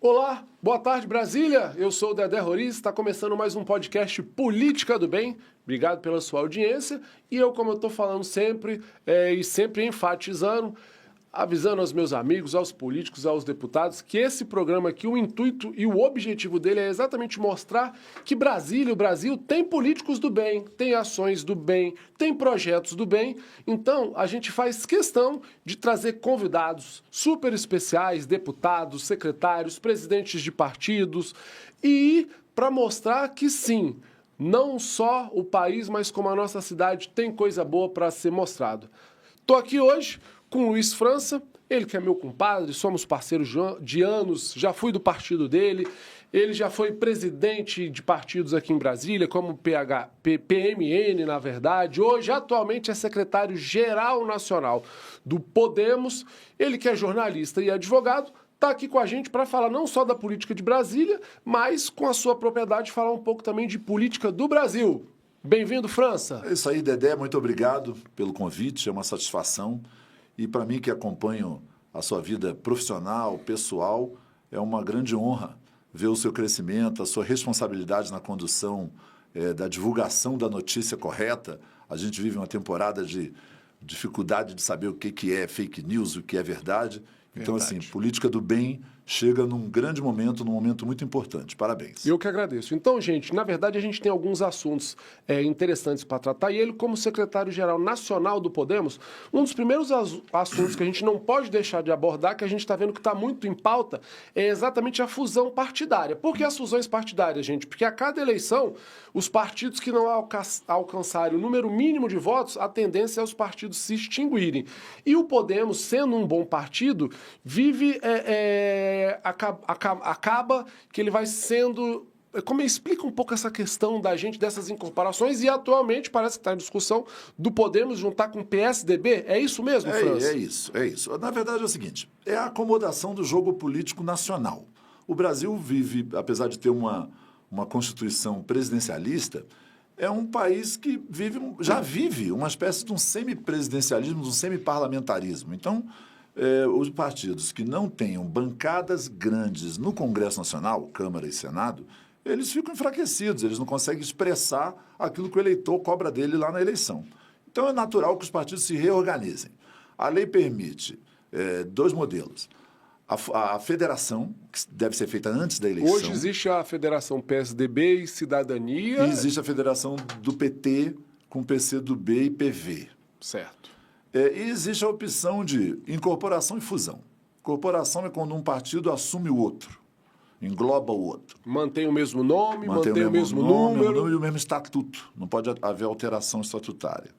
Olá, boa tarde Brasília, eu sou o Dedé Roriz, está começando mais um podcast Política do Bem, obrigado pela sua audiência, e eu, como eu estou falando sempre, e sempre enfatizando, avisando aos meus amigos, aos políticos, aos deputados, que esse programa aqui, o intuito e o objetivo dele é exatamente mostrar que Brasília, o Brasil, tem políticos do bem, tem ações do bem, tem projetos do bem. Então, a gente faz questão de trazer convidados super especiais, deputados, secretários, presidentes de partidos, e para mostrar que sim, não só o país, mas como a nossa cidade tem coisa boa para ser mostrado. Estou aqui hoje com o Luiz França, ele que é meu compadre, somos parceiros de anos, já fui do partido dele, ele já foi presidente de partidos aqui em Brasília, como PMN, na verdade, hoje atualmente é secretário-geral nacional do Podemos, ele que é jornalista e advogado, está aqui com a gente para falar não só da política de Brasília, mas com a sua propriedade falar um pouco também de política do Brasil. Bem-vindo, França. É isso aí, Dedé, muito obrigado pelo convite, é uma satisfação. E para mim que acompanho a sua vida profissional, pessoal, é uma grande honra ver o seu crescimento, a sua responsabilidade na condução da divulgação da notícia correta. A gente vive uma temporada de dificuldade de saber o que é fake news, o que é verdade. Então, assim, política do bem chega num grande momento, num momento muito importante. Parabéns. Eu que agradeço. Então, gente, na verdade, a gente tem alguns assuntos interessantes para tratar. E ele, como secretário-geral nacional do Podemos, um dos primeiros assuntos que a gente não pode deixar de abordar, que a gente está vendo que está muito em pauta, é exatamente a fusão partidária. Por que as fusões partidárias, gente? Porque a cada eleição, os partidos que não alcançarem o número mínimo de votos, a tendência é os partidos se extinguirem. E o Podemos, sendo um bom partido, vive... acaba que ele vai sendo... Como explica um pouco essa questão da gente, dessas incorporações, e atualmente parece que está em discussão do Podemos juntar com o PSDB. É isso mesmo, França? É isso. Na verdade é o seguinte, é a acomodação do jogo político nacional. O Brasil vive, apesar de ter uma constituição presidencialista, é um país que já vive uma espécie de um semipresidencialismo, de um semiparlamentarismo. Então, os partidos que não tenham bancadas grandes no Congresso Nacional, Câmara e Senado, eles ficam enfraquecidos, eles não conseguem expressar aquilo que o eleitor cobra dele lá na eleição. Então, é natural que os partidos se reorganizem. A lei permite dois modelos. A federação, que deve ser feita antes da eleição. Hoje existe a federação PSDB e Cidadania. E existe a federação do PT com PCdoB e PV. Certo. E existe a opção de incorporação e fusão. Incorporação é quando um partido assume o outro, engloba o outro. Mantém o mesmo nome, mantém o mesmo número. E o mesmo estatuto. Não pode haver alteração estatutária.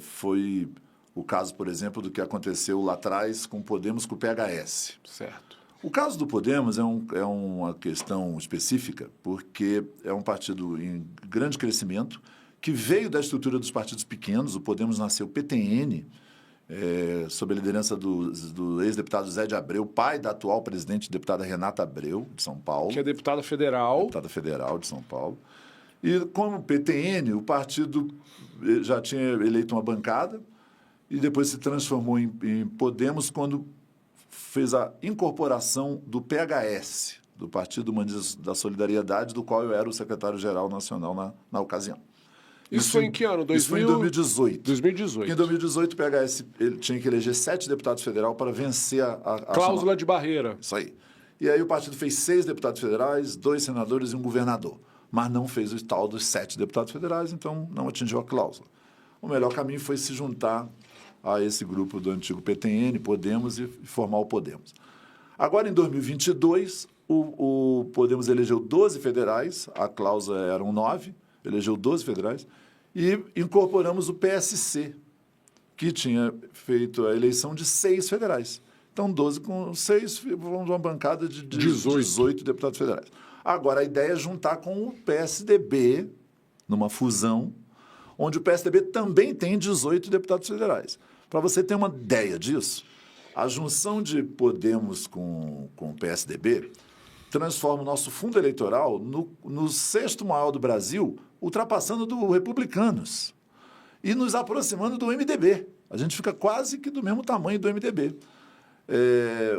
Foi o caso, por exemplo, do que aconteceu lá atrás com o Podemos, com o PHS. Certo. O caso do Podemos é uma questão específica, porque é um partido em grande crescimento, que veio da estrutura dos partidos pequenos. O Podemos nasceu PTN, sob a liderança do ex-deputado Zé de Abreu, pai da atual presidente, deputada Renata Abreu, de São Paulo. Que é deputada federal. Deputada federal de São Paulo. E como PTN, o partido já tinha eleito uma bancada e depois se transformou em Podemos quando fez a incorporação do PHS, do Partido Humanista da Solidariedade, do qual eu era o secretário-geral nacional na ocasião. Isso foi em que ano? Isso foi em 2018. 2018. Porque em 2018 o PHS ele tinha que eleger 7 deputados federais para vencer a cláusula de barreira. Isso aí. E aí o partido fez 6 deputados federais, 2 senadores e um governador. Mas não fez o tal dos 7 deputados federais, então não atingiu a cláusula. O melhor caminho foi se juntar a esse grupo do antigo PTN, Podemos, e formar o Podemos. Agora, em 2022, o Podemos elegeu 12 federais, a cláusula eram 9, elegeu 12 federais, e incorporamos o PSC, que tinha feito a eleição de 6 federais. Então, 12 com 6, vamos uma bancada de 18 deputados federais. Agora, a ideia é juntar com o PSDB, numa fusão, onde o PSDB também tem 18 deputados federais. Para você ter uma ideia disso, a junção de Podemos com o PSDB transforma o nosso fundo eleitoral no 6º maior do Brasil, ultrapassando do Republicanos e nos aproximando do MDB. A gente fica quase que do mesmo tamanho do MDB.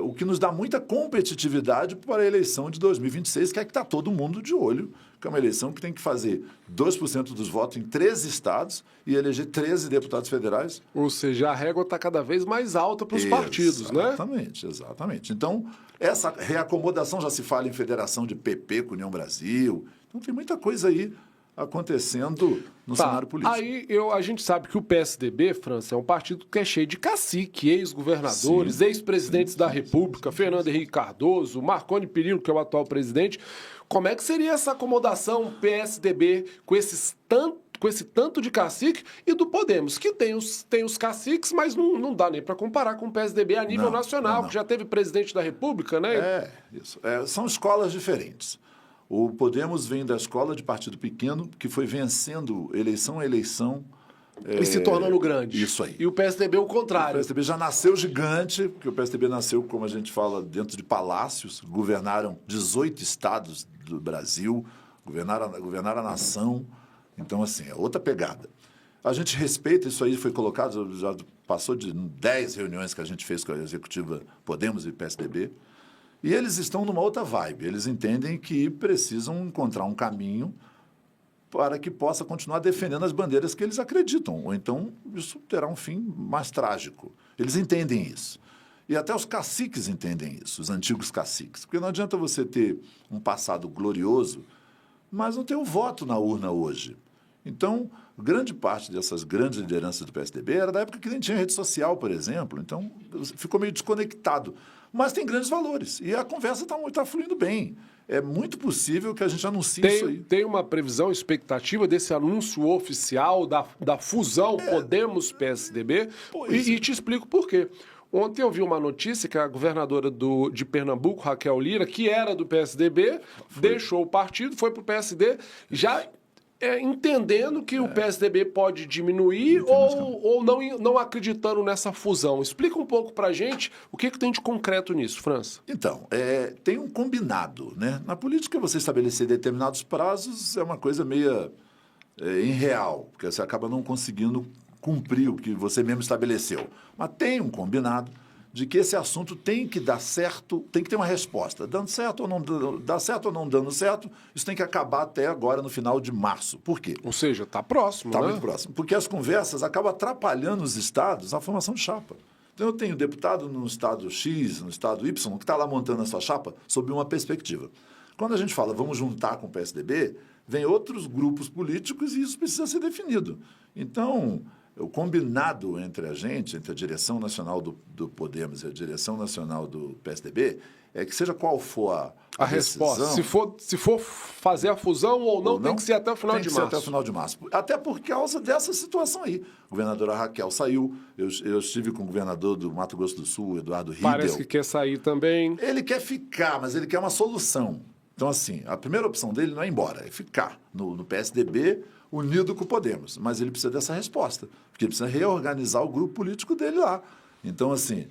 o que nos dá muita competitividade para a eleição de 2026, que é que está todo mundo de olho, que é uma eleição que tem que fazer 2% dos votos em 13 estados e eleger 13 deputados federais. Ou seja, a régua está cada vez mais alta para os partidos, né? Exatamente, exatamente. Então, essa reacomodação já se fala em federação de PP com União Brasil. Então, tem muita coisa aí acontecendo no cenário político. Aí a gente sabe que o PSDB, França, é um partido que é cheio de cacique, ex-governadores, ex-presidentes da República, Fernando Henrique Cardoso, Marconi Perillo, que é o atual presidente. Como é que seria essa acomodação PSDB com esse tanto de cacique e do Podemos, que tem os caciques, mas não dá nem para comparar com o PSDB a nível nacional, que já teve presidente da República, né? Isso. São escolas diferentes. O Podemos vem da escola de partido pequeno, que foi vencendo eleição a eleição. E se tornando grande. Isso aí. E o PSDB o contrário. O PSDB já nasceu gigante, porque o PSDB nasceu, como a gente fala, dentro de palácios, governaram 18 estados do Brasil, governaram a nação. Então, assim, é outra pegada. A gente respeita, isso aí foi colocado, já passou de 10 reuniões que a gente fez com a executiva Podemos e PSDB, e eles estão numa outra vibe. Eles entendem que precisam encontrar um caminho para que possa continuar defendendo as bandeiras que eles acreditam, ou então isso terá um fim mais trágico. Eles entendem isso. E até os caciques entendem isso, os antigos caciques. Porque não adianta você ter um passado glorioso, mas não ter o voto na urna hoje. Então, grande parte dessas grandes lideranças do PSDB era da época que nem tinha rede social, por exemplo. Então, ficou meio desconectado. Mas tem grandes valores. E a conversa está fluindo bem. É muito possível que a gente anuncie isso aí. Tem uma previsão, expectativa desse anúncio oficial da fusão Podemos-PSDB? E te explico por quê. Ontem eu vi uma notícia que a governadora de Pernambuco, Raquel Lira, que era do PSDB, deixou o partido, foi para o PSD, já entendendo que o PSDB pode diminuir ou não acreditando nessa fusão. Explica um pouco para a gente o que tem de concreto nisso, França. Então, tem um combinado, né? Na política, você estabelecer determinados prazos é uma coisa meio irreal, porque você acaba não conseguindo cumprir o que você mesmo estabeleceu. Mas tem um combinado de que esse assunto tem que dar certo, tem que ter uma resposta. Dando certo ou não dá certo ou não dando certo, isso tem que acabar até agora, no final de março. Por quê? Ou seja, está próximo, Está muito próximo. Porque as conversas acabam atrapalhando os estados na formação de chapa. Então, eu tenho deputado no estado X, no estado Y, que está lá montando a sua chapa sob uma perspectiva. Quando a gente fala vamos juntar com o PSDB, vem outros grupos políticos e isso precisa ser definido. Então, o combinado entre a gente, entre a direção nacional do Podemos e a direção nacional do PSDB, é que seja qual for a resposta. Se for fazer a fusão ou não, tem que ser até o final de março. Tem que ser até o final de março. Até por causa dessa situação aí. A governadora Raquel saiu, eu estive com o governador do Mato Grosso do Sul, Eduardo Riedel. Parece que quer sair também. Ele quer ficar, mas ele quer uma solução. Então, assim, a primeira opção dele não é ir embora, é ficar no PSDB unido com o Podemos. Mas ele precisa dessa resposta, porque ele precisa reorganizar o grupo político dele lá. Então, assim,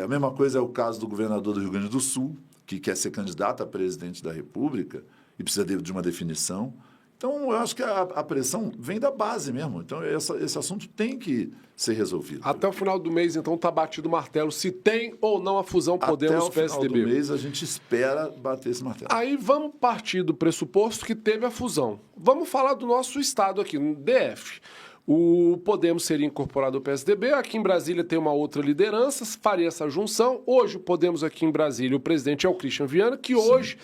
a mesma coisa é o caso do governador do Rio Grande do Sul, que quer ser candidato a presidente da República e precisa de uma definição. Então, eu acho que a pressão vem da base mesmo. Então, esse assunto tem que ser resolvido. Até o final do mês, então, está batido o martelo se tem ou não a fusão Podemos-PSDB. Até o final do mês, a gente espera bater esse martelo. Aí vamos partir do pressuposto que teve a fusão. Vamos falar do nosso estado aqui, no DF. O Podemos seria incorporado ao PSDB. Aqui em Brasília tem uma outra liderança, faria essa junção. Hoje, o Podemos aqui em Brasília, o presidente é o Christian Viana, que hoje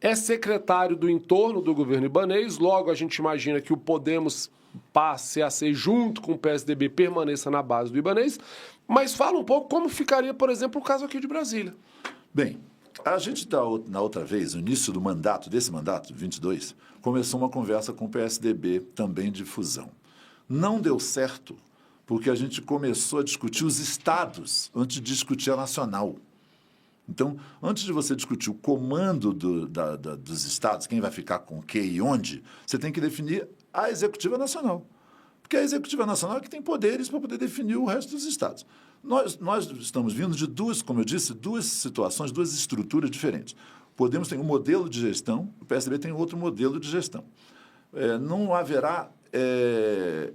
é secretário do entorno do governo ibanês. Logo, a gente imagina que o Podemos passe a ser, junto com o PSDB, permaneça na base do ibanês. Mas fala um pouco como ficaria, por exemplo, o caso aqui de Brasília. Bem, a gente, na outra vez, no início do mandato, desse mandato, 22, começou uma conversa com o PSDB também de fusão. Não deu certo porque a gente começou a discutir os estados antes de discutir a nacional. Então, antes de você discutir o comando dos estados, quem vai ficar com o quê e onde, você tem que definir a executiva nacional. Porque a executiva nacional é que tem poderes para poder definir o resto dos estados. Nós estamos vindo de como eu disse, duas situações, duas estruturas diferentes. Podemos ter um modelo de gestão, o PSDB tem outro modelo de gestão. Não haverá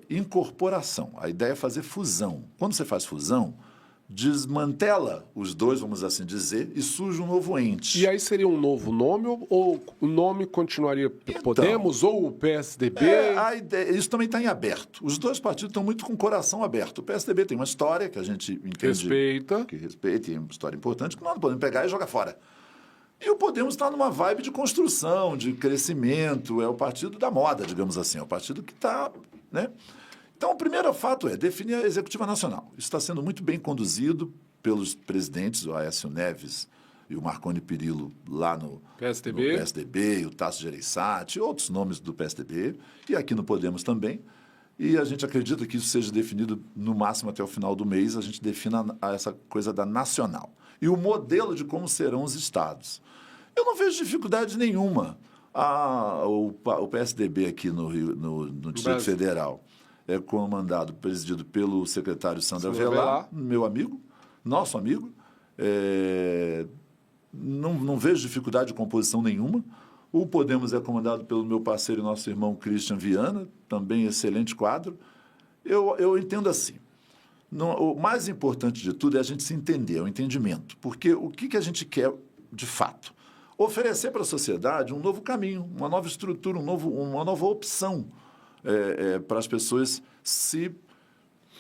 incorporação. A ideia é fazer fusão. Quando você faz fusão, desmantela os dois, vamos assim dizer, e surge um novo ente. E aí seria um novo nome ou o nome continuaria Podemos ou o PSDB? A ideia, isso também está em aberto. Os dois partidos estão muito com o coração aberto. O PSDB tem uma história que a gente entende... Respeita. Que respeita, e uma história importante que nós não podemos pegar e jogar fora. E o Podemos está numa vibe de construção, de crescimento. É o partido da moda, digamos assim. É o partido que está... né? Então, o primeiro fato é definir a Executiva Nacional. Isso está sendo muito bem conduzido pelos presidentes, o Aécio Neves e o Marconi Perillo, lá no PSDB, e o Tasso Gereissati, e outros nomes do PSDB, e aqui no Podemos também. E a gente acredita que isso seja definido, no máximo até o final do mês, a gente defina essa coisa da nacional. E o modelo de como serão os estados. Eu não vejo dificuldade nenhuma. O PSDB aqui no Distrito Federal é comandado, presidido pelo secretário Sandro Avelar, meu amigo, nosso amigo. Não vejo dificuldade de composição nenhuma. O Podemos é comandado pelo meu parceiro e nosso irmão Christian Viana, também excelente quadro. Eu entendo assim. O mais importante de tudo é a gente se entender, o entendimento. Porque o que a gente quer de fato? Oferecer para a sociedade um novo caminho, uma nova estrutura, uma nova opção para as pessoas se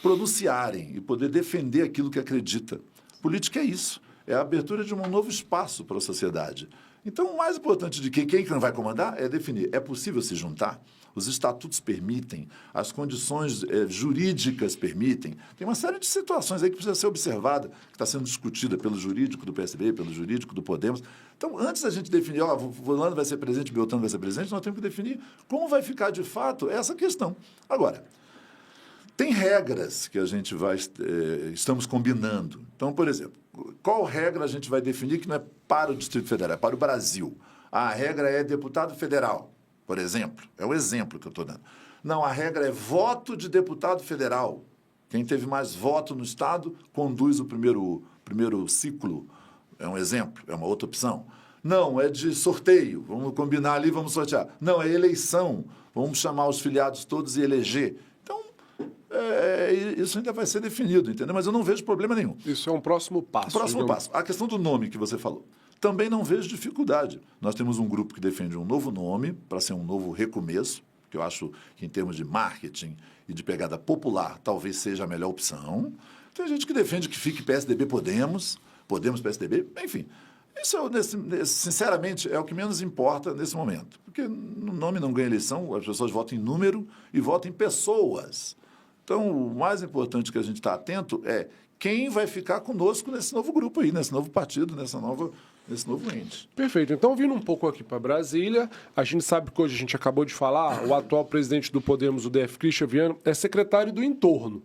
pronunciarem e poder defender aquilo que acredita. Política é isso, é a abertura de um novo espaço para a sociedade. Então, o mais importante de quem não vai comandar é definir, é possível se juntar? Os estatutos permitem, as condições jurídicas permitem. Tem uma série de situações aí que precisa ser observada, que está sendo discutida pelo jurídico do PSDB, pelo jurídico do Podemos. Então, antes da gente definir, fulano vai ser presidente, Beltrano vai ser presidente, nós temos que definir como vai ficar de fato essa questão. Agora, tem regras que a gente estamos combinando. Então, por exemplo, qual regra a gente vai definir que não é para o Distrito Federal, é para o Brasil? A regra é deputado federal, por exemplo. É o exemplo que eu estou dando. Não, a regra é voto de deputado federal. Quem teve mais voto no Estado conduz o primeiro ciclo. É um exemplo, é uma outra opção. Não, é de sorteio. Vamos combinar ali, vamos sortear. Não, é eleição. Vamos chamar os filiados todos e eleger. Então, isso ainda vai ser definido, entendeu? Mas eu não vejo problema nenhum. Isso é um próximo passo. Próximo passo. A questão do nome que você falou. Também não vejo dificuldade. Nós temos um grupo que defende um novo nome para ser um novo recomeço, que eu acho que em termos de marketing e de pegada popular talvez seja a melhor opção. Tem gente que defende que fique PSDB Podemos PSDB, enfim. Isso, sinceramente, é o que menos importa nesse momento. Porque o nome não ganha eleição, as pessoas votam em número e votam em pessoas. Então, o mais importante que a gente está atento é quem vai ficar conosco nesse novo grupo aí, nesse novo partido, nesse novo ente. Perfeito. Então, vindo um pouco aqui para Brasília, a gente sabe que hoje a gente acabou de falar, o atual presidente do Podemos, o DF, Christian Viana, é secretário do entorno.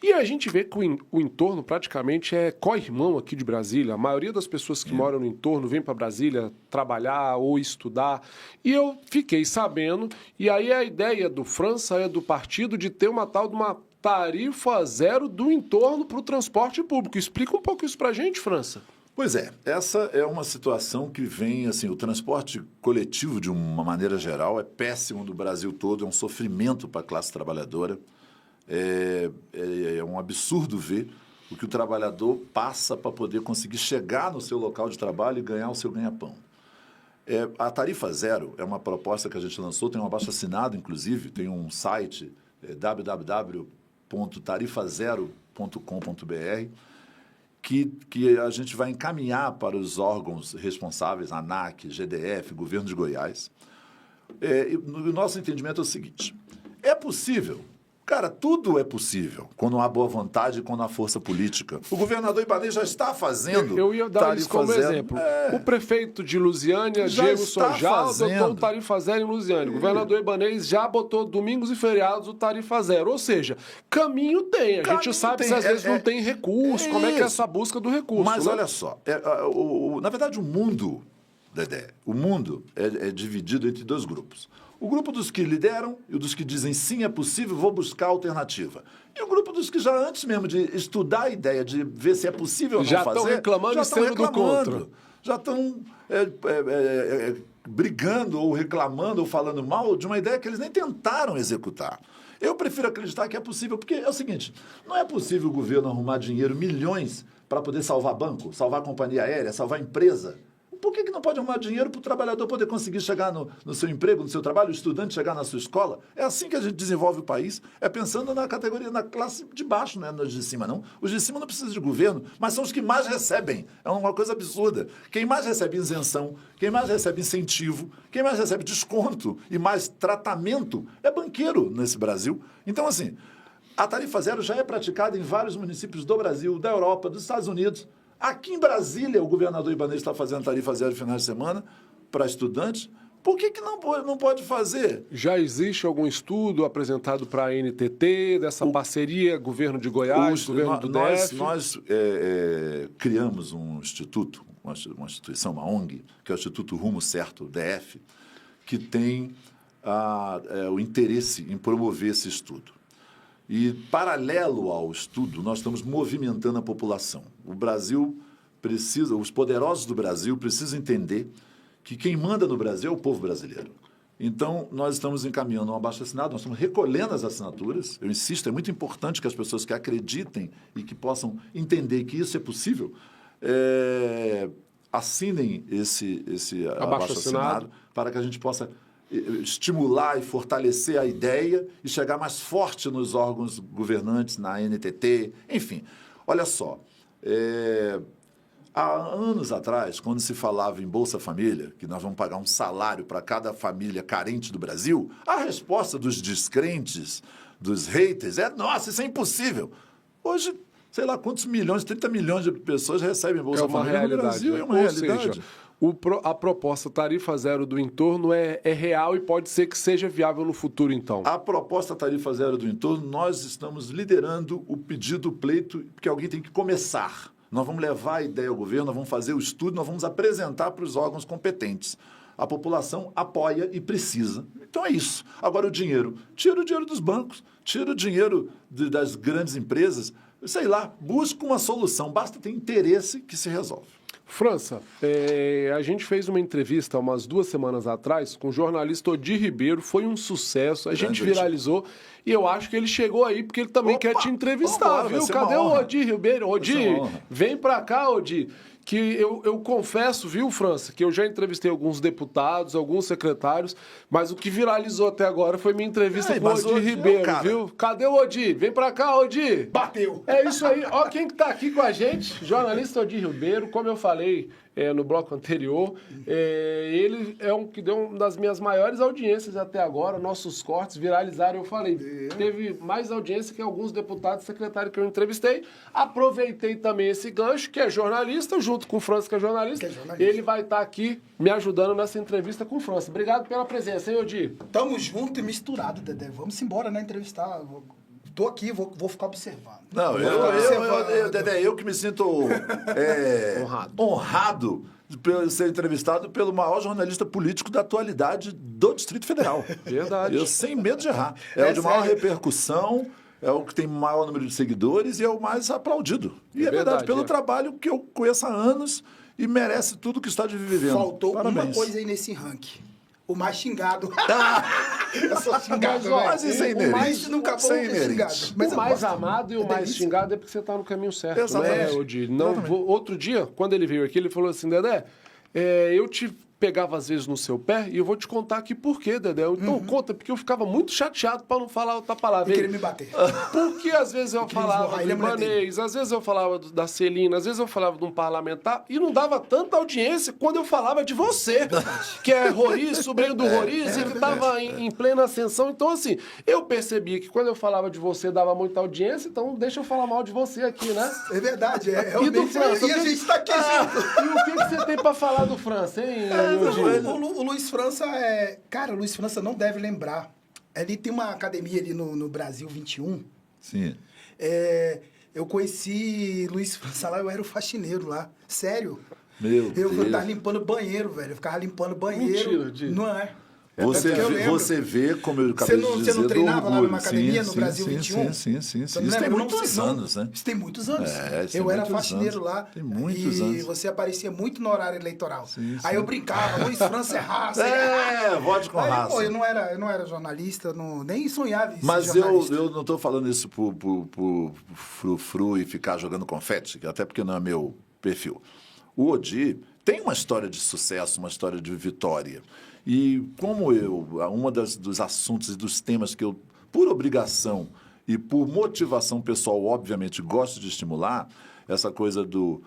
E a gente vê que o entorno praticamente é co-irmão aqui de Brasília. A maioria das pessoas que moram no entorno vem para Brasília trabalhar ou estudar. E eu fiquei sabendo, e aí a ideia do França é do partido de ter uma tal de uma tarifa zero do entorno para o transporte público. Explica um pouco isso para a gente, França. Pois é, essa é uma situação que vem, assim, o transporte coletivo, de uma maneira geral, é péssimo no Brasil todo, é um sofrimento para a classe trabalhadora. É um absurdo ver o que o trabalhador passa para poder conseguir chegar no seu local de trabalho e ganhar o seu ganha-pão. A tarifa zero é uma proposta que a gente lançou, tem um abaixo-assinado, inclusive, tem um site, www.tarifazero.com.br, que a gente vai encaminhar para os órgãos responsáveis, ANAC, GDF, Governo de Goiás. O nosso entendimento é o seguinte: é possível. Cara, tudo é possível quando há boa vontade e quando há força política. O governador Ibanez já está fazendo. Eu ia dar isso como exemplo. O prefeito de Lusiânia, Diego Sojal, adotou o tarifa zero em Lusiânia. O governador Ibanez já botou domingos e feriados o tarifa zero. Ou seja, caminho tem. A gente sabe se às vezes não tem recurso. Como é que é essa busca do recurso? Mas olha só, na verdade o mundo, Dedé, o mundo é dividido entre dois grupos. O grupo dos que lideram e o dos que dizem sim, é possível, vou buscar alternativa. E o grupo dos que já antes mesmo de estudar a ideia, de ver se é possível ou não fazer... Já estão reclamando e sendo do contra. Já estão brigando ou reclamando ou falando mal de uma ideia que eles nem tentaram executar. Eu prefiro acreditar que é possível, porque é o seguinte, não é possível o governo arrumar dinheiro, milhões, para poder salvar banco, salvar companhia aérea, salvar empresa. Por que não pode arrumar dinheiro para o trabalhador poder conseguir chegar no seu emprego, no seu trabalho, o estudante chegar na sua escola? É assim que a gente desenvolve o país, é pensando na categoria, na classe de baixo, não é nos de cima, não. Os de cima não precisam de governo, mas são os que mais recebem. É uma coisa absurda. Quem mais recebe isenção, quem mais recebe incentivo, quem mais recebe desconto e mais tratamento é banqueiro nesse Brasil. Então, assim, a tarifa zero já é praticada em vários municípios do Brasil, da Europa, dos Estados Unidos. Aqui em Brasília, o governador Ibanez está fazendo tarifa zero no final de semana para estudantes. Por que não pode fazer? Já existe algum estudo apresentado para a NTT, dessa parceria, governo de Goiás, governo do DF? Nós criamos um instituto, uma instituição, uma ONG, que é o Instituto Rumo Certo, DF, que tem o interesse em promover esse estudo. E, paralelo ao estudo, nós estamos movimentando a população. O Brasil precisa, os poderosos do Brasil precisam entender que quem manda no Brasil é o povo brasileiro. Então, nós estamos encaminhando um abaixo-assinado, nós estamos recolhendo as assinaturas. Eu insisto, é muito importante que as pessoas que acreditem e que possam entender que isso é possível, assinem esse abaixo-assinado para que a gente possa estimular e fortalecer a ideia e chegar mais forte nos órgãos governantes, na NTT, enfim. Olha só, há anos atrás, quando se falava em Bolsa Família, que nós vamos pagar um salário para cada família carente do Brasil, a resposta dos descrentes, dos haters, nossa, isso é impossível. Hoje, sei lá quantos milhões, 30 milhões de pessoas recebem Bolsa Família no Brasil, é uma realidade. Seja, a proposta tarifa zero do entorno é real e pode ser que seja viável no futuro, então. A proposta tarifa zero do entorno, nós estamos liderando o pedido, o pleito, porque alguém tem que começar. Nós vamos levar a ideia ao governo, nós vamos fazer o estudo, nós vamos apresentar para os órgãos competentes. A população apoia e precisa. Então é isso. Agora o dinheiro. Tira o dinheiro dos bancos, tira o dinheiro das grandes empresas, sei lá, busca uma solução. Basta ter interesse que se resolve. França, a gente fez uma entrevista umas 2 semanas atrás com o jornalista Odir Ribeiro, foi um sucesso, a gente viralizou e eu acho que ele chegou aí porque ele também quer te entrevistar, viu? Cadê o Odir Ribeiro? Odir, vem pra cá, Odir. Que eu confesso, viu, França, que eu já entrevistei alguns deputados, alguns secretários, mas o que viralizou até agora foi minha entrevista com o Odir Ribeiro, viu? Cadê o Odir? Vem pra cá, Odir! Bateu! É isso aí. Ó quem que tá aqui com a gente, jornalista Odir Ribeiro, como eu falei no bloco anterior, ele é que deu uma das minhas maiores audiências até agora, nossos cortes viralizaram, eu falei, teve mais audiência que alguns deputados e secretários que eu entrevistei, aproveitei também esse gancho, que é jornalista, junto com o França, que é jornalista, ele vai estar aqui me ajudando nessa entrevista com o França. Obrigado pela presença, hein, Odir? Tamo junto e misturado, Dedé. Vamos embora, né, entrevistar. Tô aqui, vou ficar observando. Não, Dedé, eu que me sinto honrado por ser entrevistado pelo maior jornalista político da atualidade do Distrito Federal. Verdade. Eu sem medo de errar. É o de maior repercussão, é o que tem maior número de seguidores e é o mais aplaudido. E é verdade, pelo trabalho que eu conheço há anos e merece tudo que está vivendo. Faltou uma coisa aí nesse ranking. O mais xingado. Eu sou xingado, mas isso é inerente. O mais nunca foi xingado. Mas o mais amado e o mais xingado é porque você está no caminho certo, né, Odir? Outro dia, quando ele veio aqui, ele falou assim, Dedé, eu te pegava às vezes no seu pé e eu vou te contar aqui por quê, Dedé. Então conta, porque eu ficava muito chateado para não falar outra palavra. E queria me bater. Porque às vezes eu falava do Ibanez, às vezes eu falava da Celina, às vezes eu falava de um parlamentar e não dava tanta audiência quando eu falava de você, que é Roriz, sobrinho do Roriz, ele estava em plena ascensão. Então, assim, eu percebi que quando eu falava de você dava muita audiência, então deixa eu falar mal de você aqui, né? É verdade, E do França? E a gente tá aqui junto. E o que você tem para falar do França, hein? O Luiz França Cara, o Luiz França não deve lembrar. Ele tem uma academia ali no Brasil 21. Sim. Eu conheci Luiz França lá, eu era o faxineiro lá. Sério. Meu Deus. Eu tava limpando banheiro, velho. Eu ficava limpando banheiro. Mentira, Não é? Você vê como eu acabei de dizer. Você não treinava lá numa academia sim, no Brasil 21? Sim. Você Isso tem muitos anos, né? Isso tem muitos anos. Isso eu tem era muitos faxineiro anos. lá. Tem muitos anos. E você aparecia muito no horário eleitoral. Sim. Aí eu brincava, Luiz França é raça. Vote com raça. Pô, eu não era jornalista, nem sonhava em ser Mas jornalista. eu não estou falando isso por frufru e ficar jogando confete, até porque não é meu perfil. O Odi tem uma história de sucesso, uma história de vitória. E como dos assuntos e dos temas que eu, por obrigação e por motivação pessoal, obviamente, gosto de estimular, essa coisa do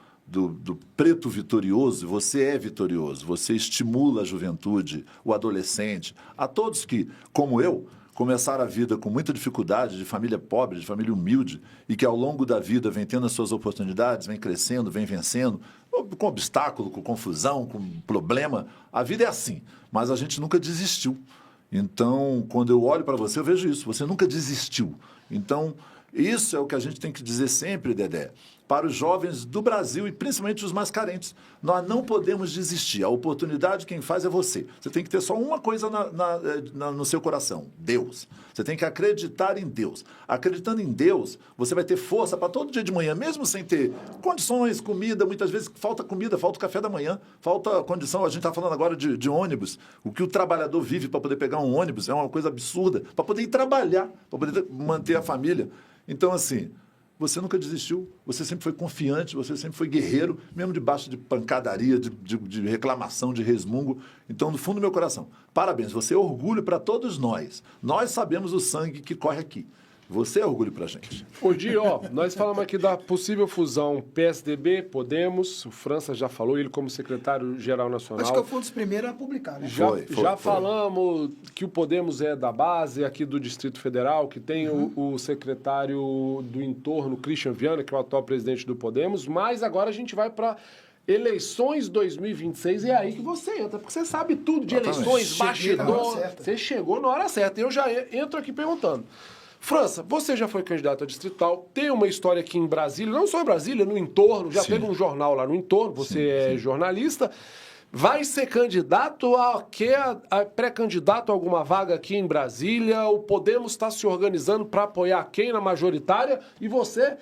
preto vitorioso, você é vitorioso, você estimula a juventude, o adolescente, a todos que, como eu, começaram a vida com muita dificuldade, de família pobre, de família humilde, e que ao longo da vida vem tendo as suas oportunidades, vem crescendo, vem vencendo, com obstáculo, com confusão, com problema. A vida é assim, mas a gente nunca desistiu. Então, quando eu olho para você, eu vejo isso, você nunca desistiu. Então, isso é o que a gente tem que dizer sempre, Dedé, para os jovens do Brasil e principalmente os mais carentes. Nós não podemos desistir. A oportunidade quem faz é você. Você tem que ter só uma coisa no seu coração, Deus. Você tem que acreditar em Deus. Acreditando em Deus, você vai ter força para todo dia de manhã, mesmo sem ter condições, comida, muitas vezes falta comida, falta o café da manhã, falta condição. A gente está falando agora de ônibus. O que o trabalhador vive para poder pegar um ônibus é uma coisa absurda, para poder ir trabalhar, para poder manter a família. Então, assim, você nunca desistiu, você sempre foi confiante, você sempre foi guerreiro, mesmo debaixo de pancadaria, de reclamação, de resmungo. Então, no fundo do meu coração, parabéns, você é orgulho para todos nós. Nós sabemos o sangue que corre aqui. Você é orgulho pra gente. Odi, nós falamos aqui da possível fusão PSDB, Podemos, o França já falou, ele como secretário-geral nacional. Acho que eu fui um dos primeiros a publicar, né? Já falamos que o Podemos é da base aqui do Distrito Federal, que tem o secretário do entorno, Christian Viana, que é o atual presidente do Podemos, mas agora a gente vai para eleições 2026 e é aí que você entra, porque você sabe tudo de eleições, bastidor. Você chegou na hora certa. Eu já entro aqui perguntando. França, você já foi candidato a distrital, tem uma história aqui em Brasília, não só em Brasília, no entorno, já teve um jornal lá no entorno, você é jornalista. Vai ser candidato a quê? Pré-candidato a alguma vaga aqui em Brasília? O Podemos está se organizando para apoiar quem na majoritária? E você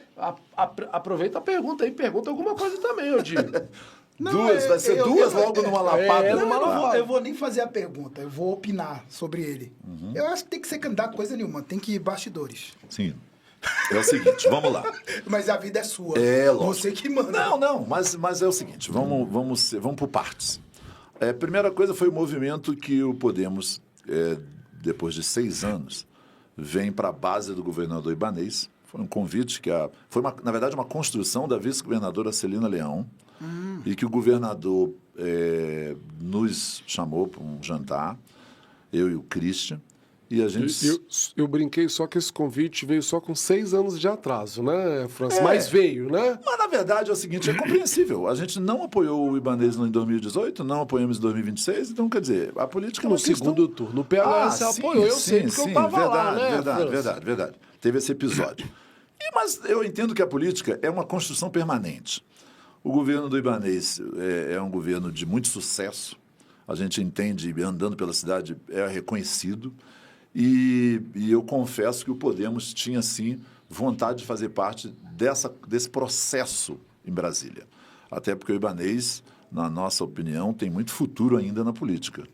aproveita a pergunta aí, pergunta alguma coisa também, eu digo. Vai ser duas logo numa lapada. Eu vou nem fazer a pergunta, eu vou opinar sobre ele. Eu acho que tem que ser candidato coisa nenhuma, tem que ir bastidores. Sim. É o seguinte, vamos lá. Mas a vida é sua. É, lógico. Você que manda. Não, mas é o seguinte, vamos por partes. A primeira coisa foi o movimento que o Podemos, depois de 6 anos, vem para a base do governador Ibanez. Foi um convite foi, na verdade, uma construção da vice-governadora Celina Leão, e que o governador nos chamou para um jantar, eu e o Christian, e a gente... Eu brinquei só que esse convite veio só com 6 anos de atraso, né, França? Mas veio, né? Mas, na verdade, é o seguinte, é compreensível. A gente não apoiou o Ibanez em 2018, não apoiamos em 2026, então, quer dizer, a política... No segundo turno, o PLS apoiou, eu sei, porque eu estava lá, né, verdade. Teve esse episódio. Mas eu entendo que a política é uma construção permanente. O governo do Ibanez é um governo de muito sucesso. A gente entende, andando pela cidade, é reconhecido. E eu confesso que o Podemos tinha, sim, vontade de fazer parte desse processo em Brasília. Até porque o Ibanez, na nossa opinião, tem muito futuro ainda na política.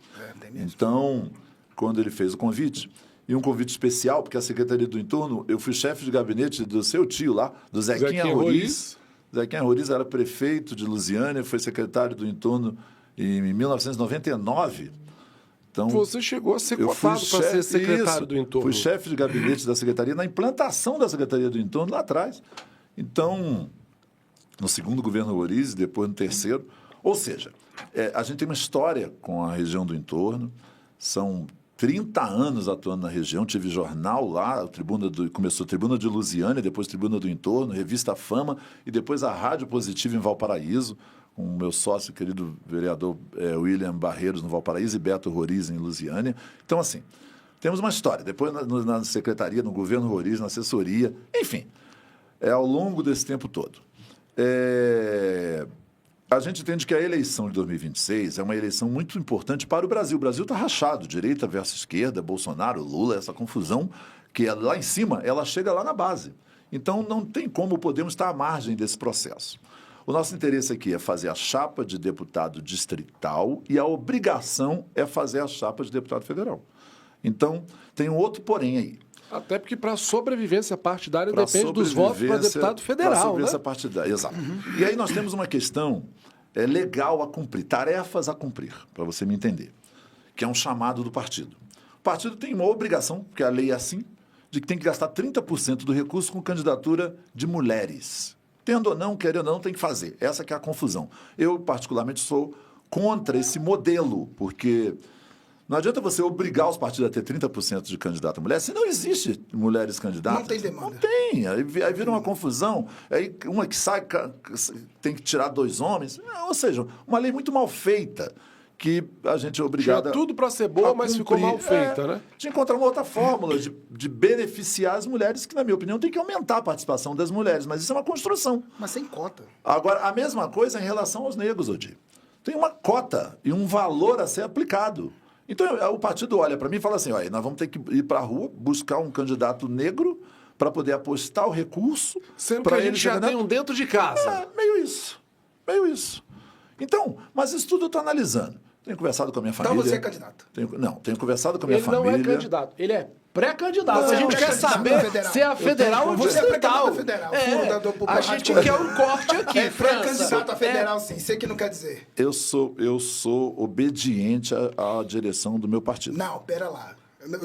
Tem mesmo. Então, quando ele fez o convite... E um convite especial, porque a Secretaria do Entorno, eu fui chefe de gabinete do seu tio lá, do Zequinha Roriz. Zequinha Roriz era prefeito de Lusiânia, foi secretário do Entorno em 1999. Então, você chegou a ser cotado para ser secretário do Entorno. Fui chefe de gabinete da Secretaria, na implantação da Secretaria do Entorno lá atrás. Então, no segundo governo Roriz, depois no terceiro. Ou seja, a gente tem uma história com a região do Entorno, são 30 anos atuando na região, tive jornal lá, começou a Tribuna de Lusiânia, depois Tribuna do Entorno, Revista Fama e depois a Rádio Positiva em Valparaíso, com o meu sócio, querido vereador William Barreiros no Valparaíso e Beto Roriz em Lusiânia. Então, assim, temos uma história. Depois na secretaria, no governo Roriz, na assessoria, enfim, ao longo desse tempo todo. a gente entende que a eleição de 2026 é uma eleição muito importante para o Brasil. O Brasil está rachado, direita versus esquerda, Bolsonaro, Lula, essa confusão que é lá em cima, ela chega lá na base. Então, não tem como Podemos estar à margem desse processo. O nosso interesse aqui é fazer a chapa de deputado distrital e a obrigação é fazer a chapa de deputado federal. Então, tem um outro porém aí. Até porque para a sobrevivência partidária Pra depende dos votos para deputado federal, pra né? sobrevivência partidária, exato. E aí nós temos uma questão legal a cumprir, tarefas a cumprir, para você me entender, que é um chamado do partido. O partido tem uma obrigação, porque a lei é assim, de que tem que gastar 30% do recurso com candidatura de mulheres. Tendo ou não, querendo ou não, tem que fazer. Essa que é a confusão. Eu, particularmente, sou contra esse modelo, porque não adianta você obrigar os partidos a ter 30% de candidata mulher, se não existe mulheres candidatas. Não tem demanda. Não tem. Aí vira uma confusão. Aí uma que sai tem que tirar 2 homens. Ou seja, uma lei muito mal feita, que a gente é obrigado Tinha tudo para ser boa, mas ficou mal feita, né? De encontrar uma outra fórmula de beneficiar as mulheres, que, na minha opinião, tem que aumentar a participação das mulheres, mas isso é uma construção. Mas sem cota. Agora, a mesma coisa em relação aos negros, Odi. Tem uma cota e um valor a ser aplicado. Então, o partido olha para mim e fala assim, olha, nós vamos ter que ir para a rua, buscar um candidato negro para poder apostar o recurso. Sendo que a gente já tem um dentro de casa. É, meio isso. Então, mas isso tudo eu estou analisando. Tenho conversado com a minha família. Então você é candidato? Tenho conversado com a minha Ele família. não é candidato, ele é pré-candidato. Você A gente é quer pré-candidato saber federal. se é a federal ou Você é distrital. pré-candidato federal. A gente quer um corte aqui, É França. pré-candidato a federal, sim. Sei que não quer dizer. Eu sou obediente à direção do meu partido. Não, pera lá.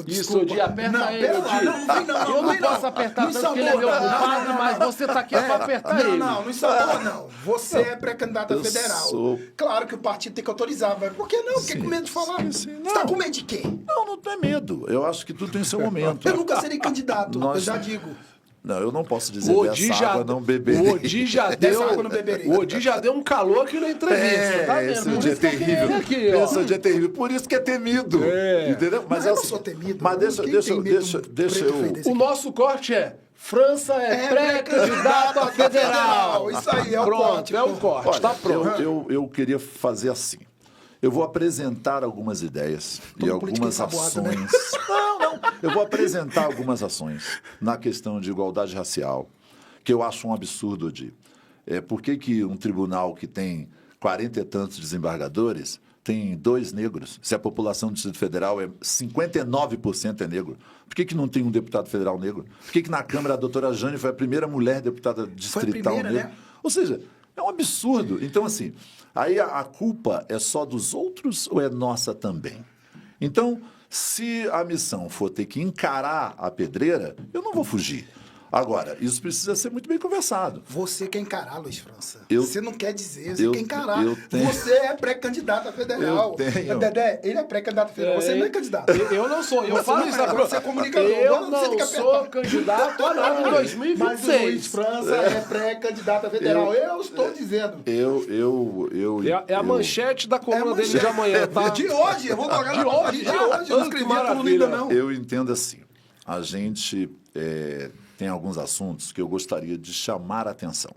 Isso, Odi, aperta não, ele, pera lá. Odi. Não vem não. Eu não vem posso apertar Não tanto porque ele é meu insaboa, compadre, mas você tá aqui para apertar ele. Não insaboa, não. Você é pré-candidato a eu federal. sou- Claro que o partido tem que autorizar, mas por que não? Fiquei com medo de falar. sim, Você tá com medo de quê? Não é medo. Eu acho que tudo tem seu momento. Eu nunca serei candidato, Nós- eu já digo. Não, eu não posso dizer O Odi dessa já, água não beberei. o Odi já Dessa deu, água não beberei. o Odi já deu um calor aqui na entrevista, tá vendo? esse Por dia é isso que eu queria terrível. ele aqui, ó. Esse dia é terrível. Por isso que é temido. Entendeu? Mas é eu o não seguinte, sou temido. Mas deixa Quem eu... tem medo Deixa preto eu... feio desse O nosso corte é França é pré-candidato a federal. Isso aí, é o Pronto, corte. é o corte, Olha, tá pronto. eu queria fazer assim. Eu vou apresentar algumas ideias e Todo político algumas ensaboado, né? ações. Não. Eu vou apresentar algumas ações na questão de igualdade racial, que eu acho um absurdo de... por que um tribunal que tem 40 e tantos desembargadores tem 2 negros? Se a população do Distrito Federal 59% é negro. Por que não tem um deputado federal negro? Por que na Câmara a doutora Jane foi a primeira mulher deputada distrital primeira, negra? né? Ou seja, é um absurdo. Então, assim, aí a culpa é só dos outros ou é nossa também? Então, se a missão for ter que encarar a pedreira, eu não vou fugir. Agora, isso precisa ser muito bem conversado. Você quer encarar, Luiz França. Eu- Você não quer dizer, você eu- quer encarar. eu tenho- Você é pré-candidato a federal. Eu tenho. Dedé, ele é pré-candidato a federal. Você não é candidato. Eu não sou, eu Você falo não isso é, agora. você é comunicador, Eu agora você tem não que sou apertar. candidato a nada em Mas o Luiz 2026. França é pré-candidato a federal. Eu estou dizendo. É a manchete da coluna dele manchete. de amanhã, tá? De hoje, eu vou colocar De na hoje, de hoje. Eu não que escrevi a coluna ainda, maravilha. não. Eu entendo assim. A gente tem alguns assuntos que eu gostaria de chamar a atenção.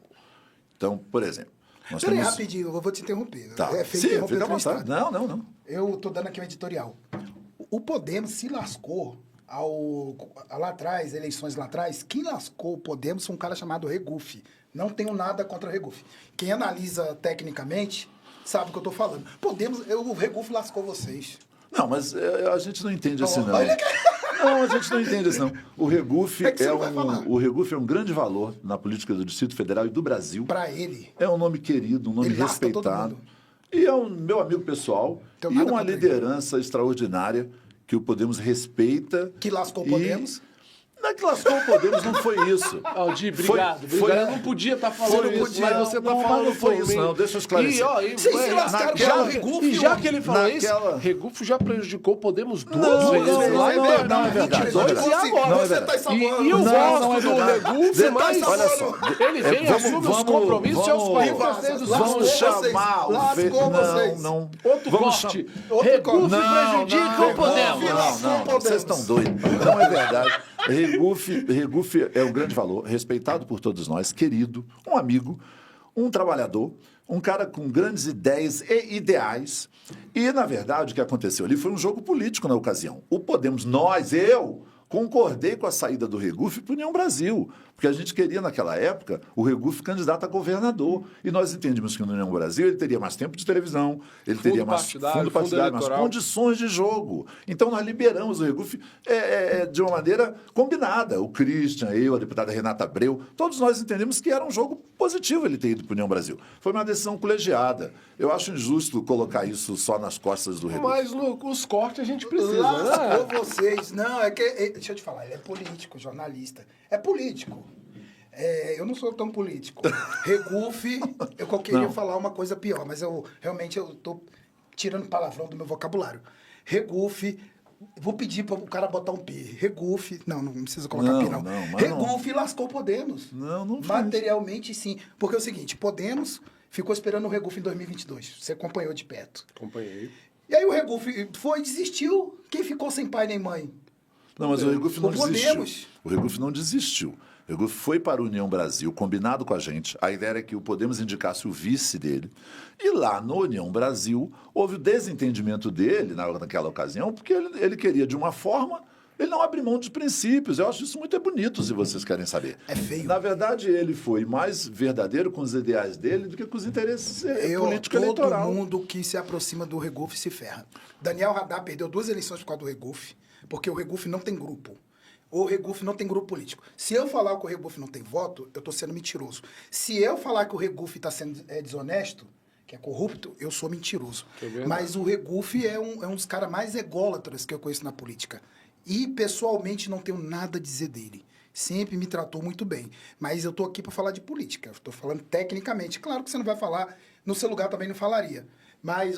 Então, por exemplo, nós Peraí, temos... rapidinho, eu vou te interromper. Tá. É feio Sim, interromper fica à o vontade. entrevistado. Não. Eu tô dando aqui um editorial. O Podemos se lascou lá atrás, eleições lá atrás. Quem lascou o Podemos foi um cara chamado Regufe. Não tenho nada contra o Regufe. Quem analisa tecnicamente sabe o que eu tô falando. O Regufe lascou vocês. Não, mas a gente não entende assim, não. Olha Não, a gente não entende assim, não. O Regufe É que você não vai falar. o Regufe é um grande valor na política do Distrito Federal e do Brasil. pra ele. É um nome querido, um nome Ele lasca todo respeitado. mundo. E é um meu amigo pessoal Tenho e nada uma contra liderança extraordinária que o Podemos respeita. Que lascou o e- Podemos? Não é que lascou o Podemos, não foi isso. Aldir, Foi- obrigado. foi- Eu não podia estar falando Você não isso, podia, mas você tá não, falando não foi por isso, mim. não, deixa eu esclarecer. E, ó, Vocês se lascaram já, com o Regufe, e já ó. que ele falou isso, Naquela- Regufe já prejudicou o Podemos duas Não, vezes. não, lá não, em não, Bernardo, não é verdade, 22 não é e verdade. agora. Não é Você verdade. tá salvando. E eu Não, gosto não é do verdade. Regufe, mas Olha só. ele vem, Vamos- assume os vamos- compromissos e aos vamos- 46 dos Lascou Vamos votos. vocês. chamar o Lascou vocês. Não. Outro Vamos corte. Outro Regufe corte. prejudica o Podemos. Não. Vocês estão doidos. Não é verdade. Regufe é um grande valor, respeitado por todos nós, querido, um amigo, um trabalhador, um cara com grandes ideias e ideais. E, na verdade, o que aconteceu ali foi um jogo político na ocasião. O Podemos, eu concordei com a saída do Regufe para a União Brasil, porque a gente queria, naquela época, o Regufe candidato a governador. E nós entendíamos que na União Brasil ele teria mais tempo de televisão, ele teria mais fundo partidário, mais condições de jogo. Então, nós liberamos o Regufe de uma maneira combinada. O Christian, eu, a deputada Renata Abreu, todos nós entendemos que era um jogo positivo ele ter ido para a União Brasil. Foi uma decisão colegiada. Eu acho injusto colocar isso só nas costas do Regufe. Mas os cortes a gente precisa, Lascou né? vocês. Não, deixa eu te falar, ele é político, jornalista. É político. Eu não sou tão político. Regufe, eu queria falar uma coisa pior, mas realmente eu tô tirando palavrão do meu vocabulário. Regufe, vou pedir para o cara botar um pi. Regufe, não precisa colocar pi, não. Regufe lascou o Podemos. Não Materialmente, sim. Porque é o seguinte, Podemos ficou esperando o Regufe em 2022. Você acompanhou de perto. Acompanhei. E aí o Regufe desistiu. Quem ficou sem pai nem mãe? Não, mas o Regufe não desistiu. Podemos. O Regufe não desistiu. O Regufe foi para a União Brasil, combinado com a gente. A ideia era que o Podemos indicasse o vice dele. E lá no União Brasil, houve o desentendimento dele naquela ocasião, porque ele queria de uma forma, ele não abre mão dos princípios. Eu acho isso muito bonito, se vocês querem saber. É feio. Na verdade, ele foi mais verdadeiro com os ideais dele do que com os interesses político-eleitoral. Todo mundo que se aproxima do Regufe se ferra. Daniel Radar perdeu 2 eleições por causa do Regufe, porque o Regufe não tem grupo. O Regufe não tem grupo político. Se eu falar que o Regufe não tem voto, eu estou sendo mentiroso. Se eu falar que o Regufe está sendo desonesto, que é corrupto, eu sou mentiroso. Mas o Regufe é um dos caras mais ególatras que eu conheço na política. E, pessoalmente, não tenho nada a dizer dele. Sempre me tratou muito bem. Mas eu estou aqui para falar de política. Estou falando tecnicamente. Claro que você não vai falar, no seu lugar também não falaria. Mas,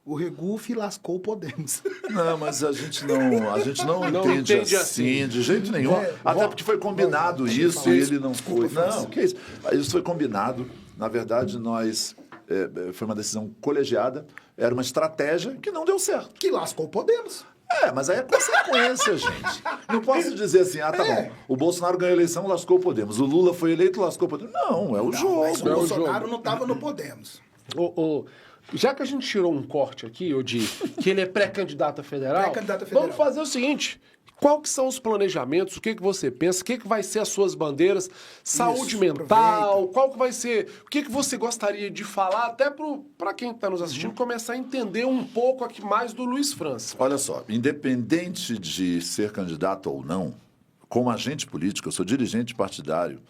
o Regufe lascou o Podemos. Não, mas a gente não entende assim, de jeito nenhum. Até porque foi combinado isso e ele não foi. Não, que isso? Isso foi combinado. Na verdade, foi uma decisão colegiada. Era uma estratégia que não deu certo. Que lascou o Podemos. Mas aí é consequência, gente. Não posso dizer assim, bom, o Bolsonaro ganhou a eleição, lascou o Podemos. O Lula foi eleito, lascou o Podemos. Não, é o jogo. Mas o Bolsonaro não estava no Podemos. Já que a gente tirou um corte aqui, que ele é pré-candidato a federal, vamos fazer o seguinte. Qual que são os planejamentos? O que você pensa? O que vai ser as suas bandeiras? Saúde mental? Aproveita. Qual que vai ser? O que você gostaria de falar? Até para quem está nos assistindo começar a entender um pouco aqui mais do Luiz França. Olha só, independente de ser candidato ou não, como agente político, eu sou dirigente partidário,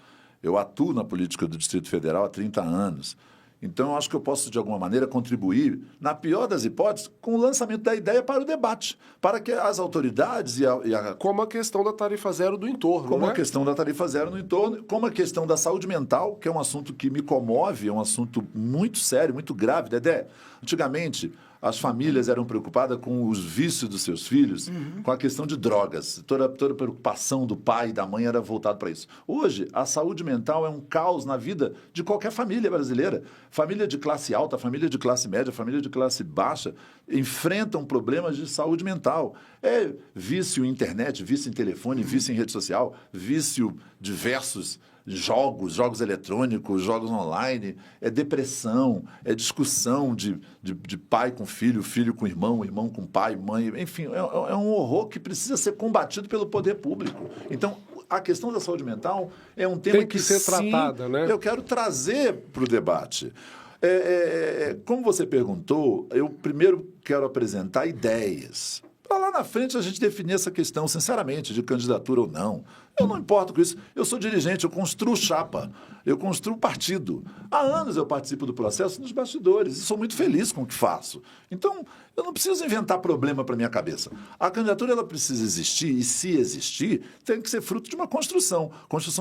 eu atuo na política do Distrito Federal há 30 anos. Então, eu acho que eu posso, de alguma maneira, contribuir, na pior das hipóteses, com o lançamento da ideia para o debate, para que as autoridades Como a questão da tarifa zero do entorno, Como né? a questão da tarifa zero no entorno, como a questão da saúde mental, que é um assunto que me comove, é um assunto muito sério, muito grave. Dedé, antigamente, as famílias eram preocupadas com os vícios dos seus filhos, com a questão de drogas. Toda a preocupação do pai e da mãe era voltada para isso. Hoje, a saúde mental é um caos na vida de qualquer família brasileira. Família de classe alta, família de classe média, família de classe baixa, enfrentam problemas de saúde mental. É vício em internet, vício em telefone, vício em rede social, vício diversos jogos eletrônicos, jogos online, é depressão, é discussão de pai com filho, filho com irmão, irmão com pai, mãe, enfim, é um horror que precisa ser combatido pelo poder público. Então, a questão da saúde mental é um tema Tem que ser tratada, né? Eu quero trazer para o debate. Como você perguntou, eu primeiro quero apresentar ideias. Para lá na frente a gente definir essa questão, sinceramente, de candidatura ou não. Eu não importo com isso. Eu sou dirigente, eu construo chapa, eu construo partido. Há anos eu participo do processo nos bastidores e sou muito feliz com o que faço. Então, eu não preciso inventar problema para minha cabeça. A candidatura ela precisa existir e, se existir, tem que ser fruto de uma construção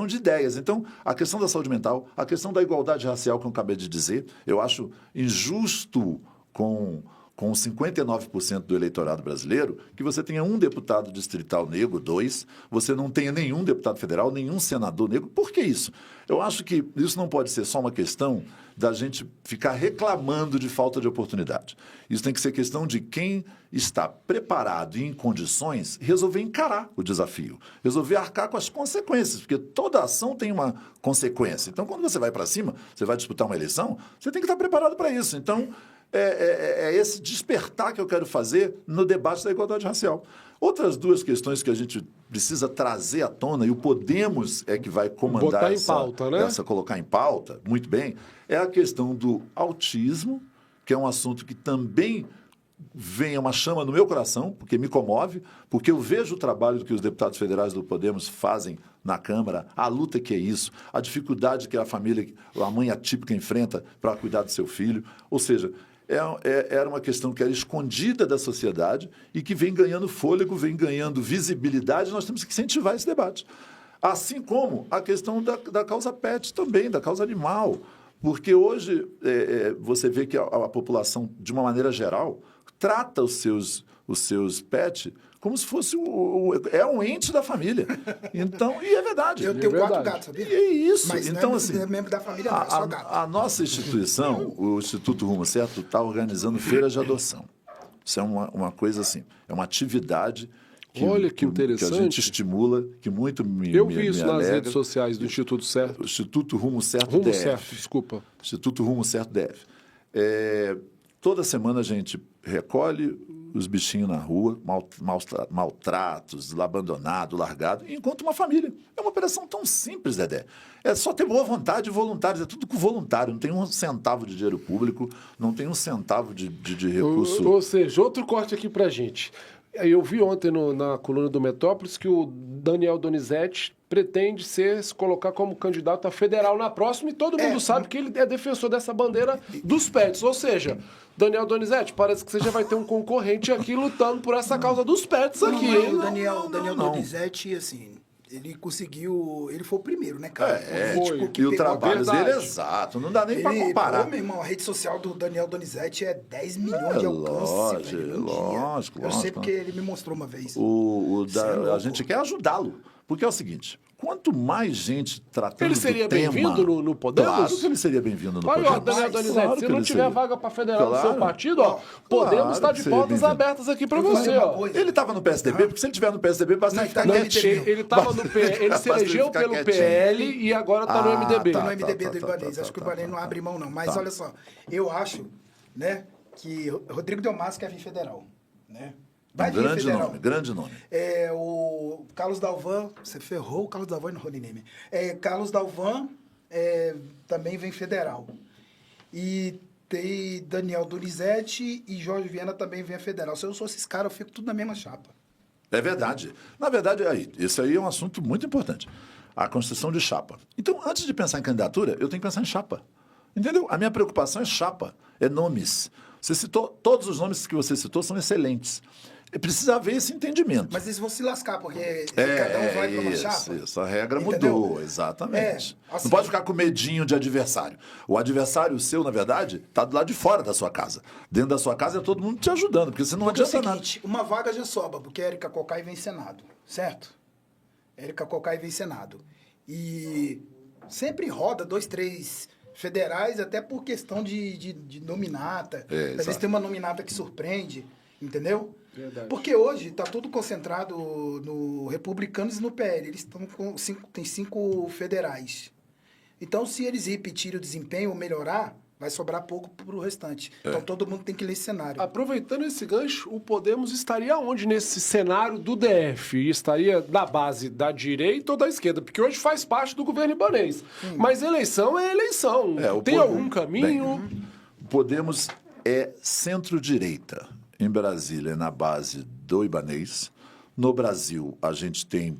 de ideias. Então, a questão da saúde mental, a questão da igualdade racial que eu acabei de dizer, eu acho injusto com com 59% do eleitorado brasileiro, que você tenha um deputado distrital negro, 2, você não tenha nenhum deputado federal, nenhum senador negro. Por que isso? Eu acho que isso não pode ser só uma questão da gente ficar reclamando de falta de oportunidade. Isso tem que ser questão de quem está preparado e em condições resolver encarar o desafio, resolver arcar com as consequências, porque toda ação tem uma consequência. Então, quando você vai para cima, você vai disputar uma eleição, você tem que estar preparado para isso. Então, é esse despertar que eu quero fazer no debate da igualdade racial. Outras duas questões que a gente precisa trazer à tona, e o Podemos é que vai comandar colocar em pauta, muito bem, é a questão do autismo, que é um assunto que também vem uma chama no meu coração, porque me comove, porque eu vejo o trabalho que os deputados federais do Podemos fazem na Câmara, a luta que é isso, a dificuldade que a família, a mãe atípica enfrenta para cuidar do seu filho. Ou seja, era uma questão que era escondida da sociedade e que vem ganhando fôlego, vem ganhando visibilidade. Nós temos que incentivar esse debate. Assim como a questão da causa pet também, da causa animal. Porque hoje você vê que a população, de uma maneira geral, trata os seus pets como se fosse um ente da família. Então, e é verdade. Eu tenho 4 gatos, sabia? E é isso. Mas então, não assim, é membro da família, não, é só gato. a nossa instituição, o Instituto Rumo Certo, está organizando feiras de adoção. Isso é uma coisa assim, é uma atividade Olha que interessante. Que a gente estimula, que muito Eu vi isso nas redes sociais do Instituto Certo. O Instituto Rumo Certo Rumo DF. Certo, desculpa. Instituto Rumo Certo DF. Toda semana a gente recolhe os bichinhos na rua, maltratos, abandonado, largado, e encontra uma família. É uma operação tão simples, Dedé. É só ter boa vontade e voluntários, é tudo com voluntário, não tem um centavo de dinheiro público, não tem um centavo de recurso. Ou seja, outro corte aqui pra gente. Eu vi ontem na coluna do Metrópolis que o Daniel Donizete pretende se colocar como candidato a federal na próxima e todo mundo sabe que ele é defensor dessa bandeira dos pets. Ou seja, Daniel Donizete, parece que você já vai ter um concorrente aqui lutando por essa causa dos pets aqui. O Daniel Donizete, assim, ele conseguiu... Ele foi o primeiro, né, cara? Foi. E o trabalho dele é exato. Não dá nem para comparar. Meu irmão, a rede social do Daniel Donizete é 10 milhões de alcance. Lógico. Eu sei porque ele me mostrou uma vez. A gente quer ajudá-lo. Porque é o seguinte, quanto mais gente tratando ele seria do tema... bem-vindo no Podemos? Claro que ele seria bem-vindo no Podemos. Olha, Daniel Donizete, se não tiver vaga para federal no seu partido, Podemos estar de portas abertas aqui para você. Ele estava no PSDB, porque se ele estiver no PSDB, basta ficar quietinho. Ele estava no PL, ele se elegeu pelo PL e agora está no MDB. Está no MDB do Ibanez. Acho que o Ibanez não abre mão, não. Mas olha só, eu acho, né, que Rodrigo Delmas quer vir federal, né? Grande nome. O Carlos Dalvan, você ferrou o Carlos Dalvan e não Rodinei. Carlos Dalvan também vem federal. E tem Daniel Donizete e Jorge Viana também vem federal. Se eu sou esses caras, eu fico tudo na mesma chapa. É verdade. Na verdade, esse aí é um assunto muito importante. A construção de chapa. Então, antes de pensar em candidatura, eu tenho que pensar em chapa. Entendeu? A minha preocupação é chapa, é nomes. Você citou, todos os nomes que você citou são excelentes. Precisa haver esse entendimento. Mas eles vão se lascar, porque cada um vai para uma chapa. Isso, a regra mudou, exatamente. Assim, não pode ficar com medinho de adversário. O adversário seu, na verdade, está do lado de fora da sua casa. Dentro da sua casa é todo mundo te ajudando, porque você não adianta nada. Uma vaga já sobra, porque Érica Cocai vem Senado, certo? Érica Cocai vem Senado. E sempre roda 2, 3 federais, até por questão de nominata. Às vezes tem uma nominata que surpreende, entendeu? Verdade. Porque hoje está tudo concentrado no Republicanos e no PL. Eles estão com tem 5 federais. Então, se eles repetirem o desempenho ou melhorar, vai sobrar pouco para o restante. Então, todo mundo tem que ler esse cenário. Aproveitando esse gancho, o Podemos estaria onde nesse cenário do DF? Estaria na base da direita ou da esquerda? Porque hoje faz parte do governo ibanez. Mas eleição é eleição. Tem algum caminho? O Podemos é centro-direita. Em Brasília, é na base do Ibanez. No Brasil, a gente tem,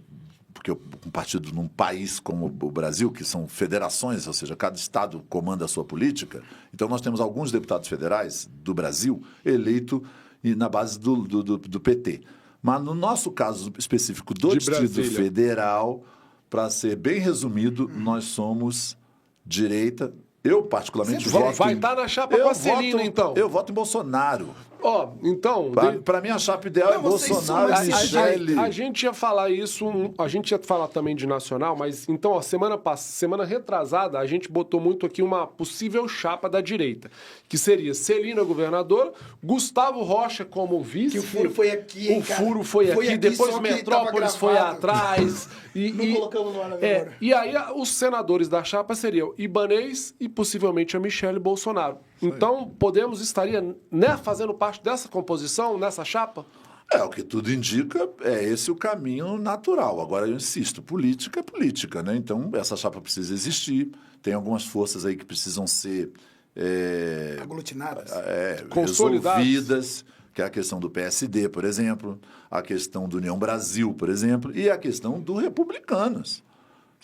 porque um partido num país como o Brasil, que são federações, ou seja, cada estado comanda a sua política. Então, nós temos alguns deputados federais do Brasil eleitos na base do PT. Mas, no nosso caso específico do Distrito Federal, para ser bem resumido, nós somos direita. Eu, particularmente, voto... Vai estar na chapa com a Celina, então. Eu voto em Bolsonaro. Ó, então... Para mim, a chapa ideal é Bolsonaro e Michele. A gente ia falar isso, a gente ia falar também de nacional, mas então, ó, semana retrasada, a gente botou muito aqui uma possível chapa da direita, que seria Celina governadora, Gustavo Rocha como vice. Que o furo foi aqui, hein, cara? O furo foi aqui, depois só que Metrópolis foi atrás. Não colocamos no ar na memória. E aí, os senadores da chapa seriam Ibanez e possivelmente a Michele Bolsonaro. Então, Podemos estaria fazendo parte dessa composição, nessa chapa? O que tudo indica é esse o caminho natural. Agora, eu insisto, política é política, né? Então, essa chapa precisa existir. Tem algumas forças aí que precisam ser aglutinadas, resolvidas, que é a questão do PSD, por exemplo, a questão do União Brasil, por exemplo, e a questão do Republicanos.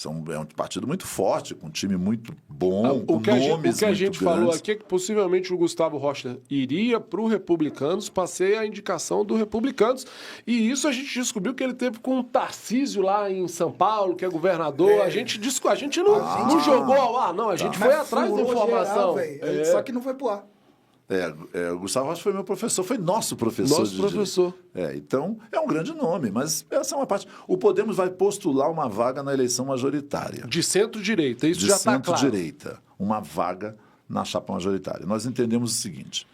É um partido muito forte, com um time muito bom, com nomes. O que a gente grandes. falou aqui é que possivelmente o Gustavo Rocha iria para o Republicanos, passei a indicação do Republicanos. E isso a gente descobriu que ele teve com o Tarcísio lá em São Paulo, que é governador. A gente não jogou ao ar, não. A gente foi atrás da informação. Geral, só que não foi pro ar. O Gustavo Rocha foi meu professor, foi nosso professor. Nosso professor. Então, é um grande nome, mas essa é uma parte. O Podemos vai postular uma vaga na eleição majoritária. De centro-direita, isso já está claro. De centro-direita, uma vaga na chapa majoritária. Nós entendemos o seguinte,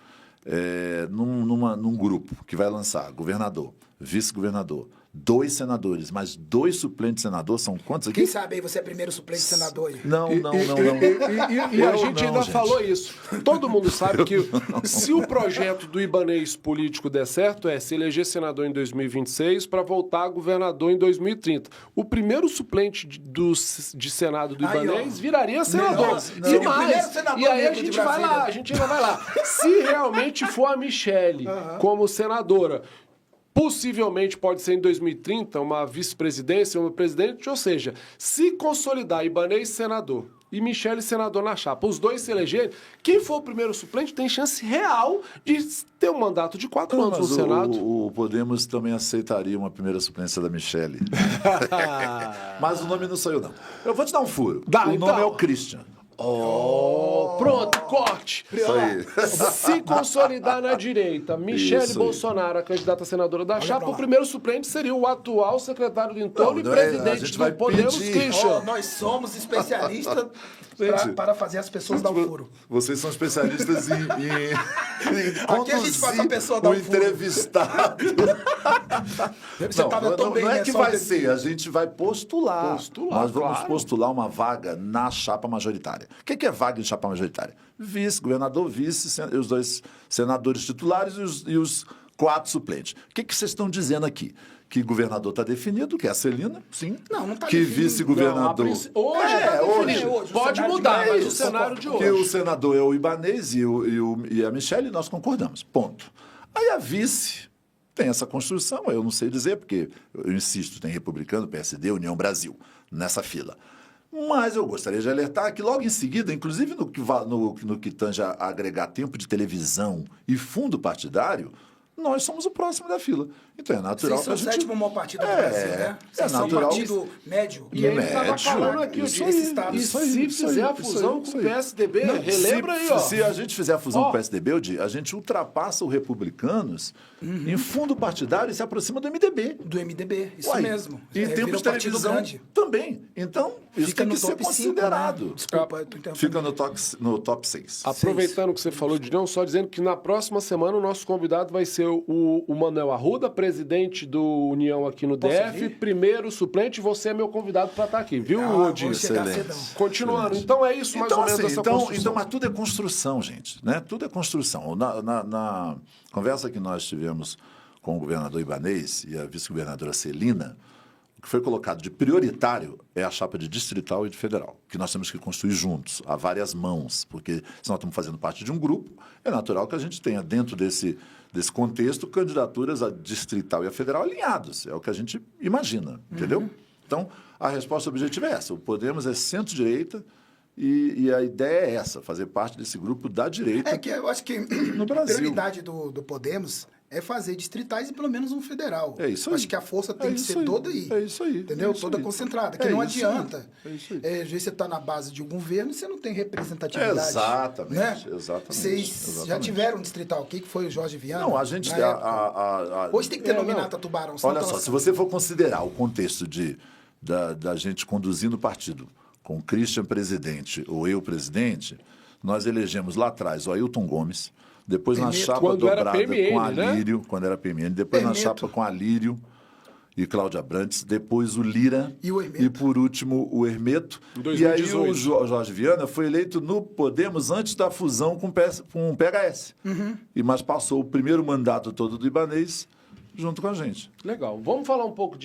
num grupo que vai lançar governador, vice-governador, 2 senadores, mais 2 suplentes senadores, são quantos aqui? Quem sabe aí você é primeiro suplente senador aí. Não. E a gente ainda falou isso. Todo mundo sabe que se o projeto do Ibanez político der certo, se eleger senador em 2026 para voltar a governador em 2030. O primeiro suplente de Senado do Ibanez viraria senador. E aí a gente vai lá, a gente ainda vai lá. Se realmente for a Michele como senadora, possivelmente pode ser em 2030 uma vice-presidência, uma presidente, ou seja, se consolidar Ibanez senador e Michele senador na chapa, os dois se elegerem, quem for o primeiro suplente tem chance real de ter um mandato de 4 anos no Senado. O Podemos também aceitaria uma primeira suplência da Michele. Mas o nome não sou eu, não. Eu vou te dar um furo. O nome é o Christian. Pronto, corte. Isso aí. Se consolidar na direita, Michele Bolsonaro, a candidata a senadora da chapa, o primeiro suplente seria o atual secretário do Entorno e presidente do Podemos, Christian. Nós somos especialistas para fazer as pessoas dar o furo. Vocês são especialistas em Aqui a gente faz a pessoa dar o furo. Entrevistado. Não é que vai ser, a gente vai postular. Nós vamos postular uma vaga na chapa majoritária. O que é vaga em chapa majoritária? Vice, governador, vice, os 2 senadores titulares e os 4 suplentes. O que vocês estão dizendo aqui? Que governador está definido, que é a Celina, sim. Não está definido. Que vice-governador... Hoje está definido. Pode mudar, mas o cenário de hoje. Que o senador é o Ibanez e a Michele, nós concordamos. Ponto. Aí a vice tem essa construção, eu não sei dizer, porque eu insisto, tem Republicano, PSD, União Brasil, nessa fila. Mas eu gostaria de alertar que logo em seguida, inclusive no que tange a agregar tempo de televisão e fundo partidário, nós somos o próximo da fila. Então é natural que a gente... Vocês são o 7º maior partido do Brasil, né? Vocês são um partido médio. E ele estava falando aqui, se fizer a fusão com o PSDB, relembra aí, ó. Se a gente fizer a fusão com o PSDB, a gente ultrapassa o Republicanos em fundo partidário e se aproxima do MDB. Do MDB, isso mesmo. E tempo de televisão também. Então, isso tem que ser considerado. 5, né? Desculpa, eu tô entendendo. Fica no top 6. Aproveitando que você falou de não, só dizendo que na próxima semana o nosso convidado vai ser o Manuel Arruda, presidente do União aqui no DF, primeiro suplente, você é meu convidado para estar aqui, viu, Odi? Continuando, então é isso mais ou menos essa construção. Mas tudo é construção, gente, né? Tudo é construção. Na conversa que nós tivemos com o governador Ibanez e a vice-governadora Celina, o que foi colocado de prioritário é a chapa de distrital e de federal, que nós temos que construir juntos, a várias mãos, porque se nós estamos fazendo parte de um grupo, é natural que a gente tenha dentro desse contexto candidaturas a distrital e a federal alinhados, é o que a gente imagina, entendeu? Então, a resposta objetiva é essa, o Podemos é centro-direita e a ideia é essa, fazer parte desse grupo da direita. É que eu acho que no Brasil. A prioridade do Podemos é fazer distritais e pelo menos um federal. É isso aí. Acho que a força tem que ser toda aí. É isso aí. Entendeu? Toda concentrada. Que não adianta. É isso aí. Às vezes você está na base de um governo e você não tem representatividade. Exatamente. Né? Exatamente. Vocês já tiveram um distrital. O que foi o Jorge Viana? Não, a gente... Hoje tem que ter nominata Tubarão. Olha só, se você for considerar o contexto da gente conduzindo o partido com o Christian presidente ou eu presidente, nós elegemos lá atrás o Ailton Gomes, depois na chapa quando era dobrada PMN, com né? Alírio, quando era PMN, depois na chapa com Alírio e Cláudia Brantes, depois o Lira e o Hermeto. E por último o Hermeto. Em E aí 2018. o Jorge Viana foi eleito no Podemos antes da fusão com o PHS. Mas passou o primeiro mandato todo do Ibanez junto com a gente. Legal. Vamos falar um pouco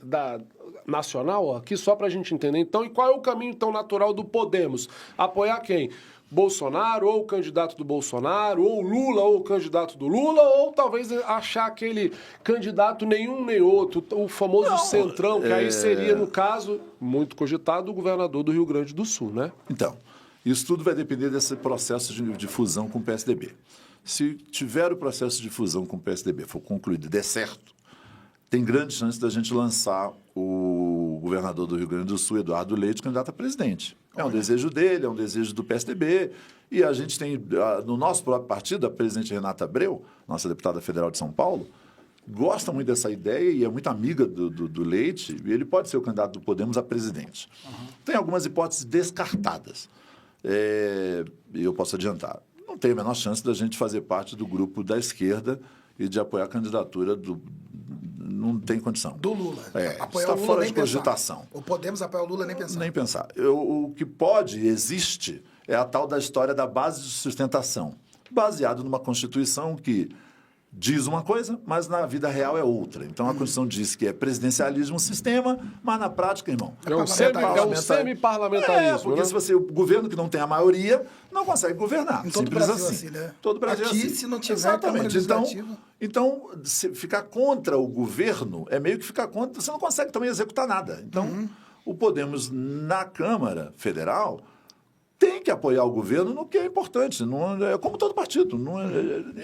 da nacional aqui, só para a gente entender. Então, e qual é o caminho tão natural do Podemos? Apoiar quem? Bolsonaro, ou o candidato do Bolsonaro, ou Lula, ou o candidato do Lula, ou talvez achar aquele candidato nenhum nem outro, o famoso centrão, que aí seria, no caso, muito cogitado, o governador do Rio Grande do Sul, né? Então, isso tudo vai depender desse processo de fusão com o PSDB. Se tiver o processo de fusão com o PSDB for concluído e der certo, tem grande chance da gente lançar o governador do Rio Grande do Sul, Eduardo Leite, candidato a presidente. É um desejo dele, é um desejo do PSDB. E a gente tem, no nosso próprio partido, a presidente Renata Abreu, nossa deputada federal de São Paulo, gosta muito dessa ideia e é muito amiga do Leite, e ele pode ser o candidato do Podemos a presidente. Tem algumas hipóteses descartadas. Eu posso adiantar. Não tem a menor chance da gente fazer parte do grupo da esquerda e de apoiar a candidatura não tem condição. Do Lula. Apoiar está o Lula fora de cogitação. O Podemos apoiar o Lula nem pensar. Nem pensar. O que existe, é a tal da história da base de sustentação, baseado numa Constituição que diz uma coisa, mas na vida real é outra. Então, a Constituição diz que é presidencialismo um sistema, mas na prática, irmão... É um semi-parlamentarismo. Porque o governo que não tem a maioria não consegue governar. Em todo Simples Brasil, assim. Né? Todo Brasil Aqui, assim. se não tiver Exatamente. Então, ficar contra o governo é meio que ficar contra... Você não consegue também executar nada. Então, o Podemos, na Câmara Federal... tem que apoiar o governo no que é importante. Não é como todo partido.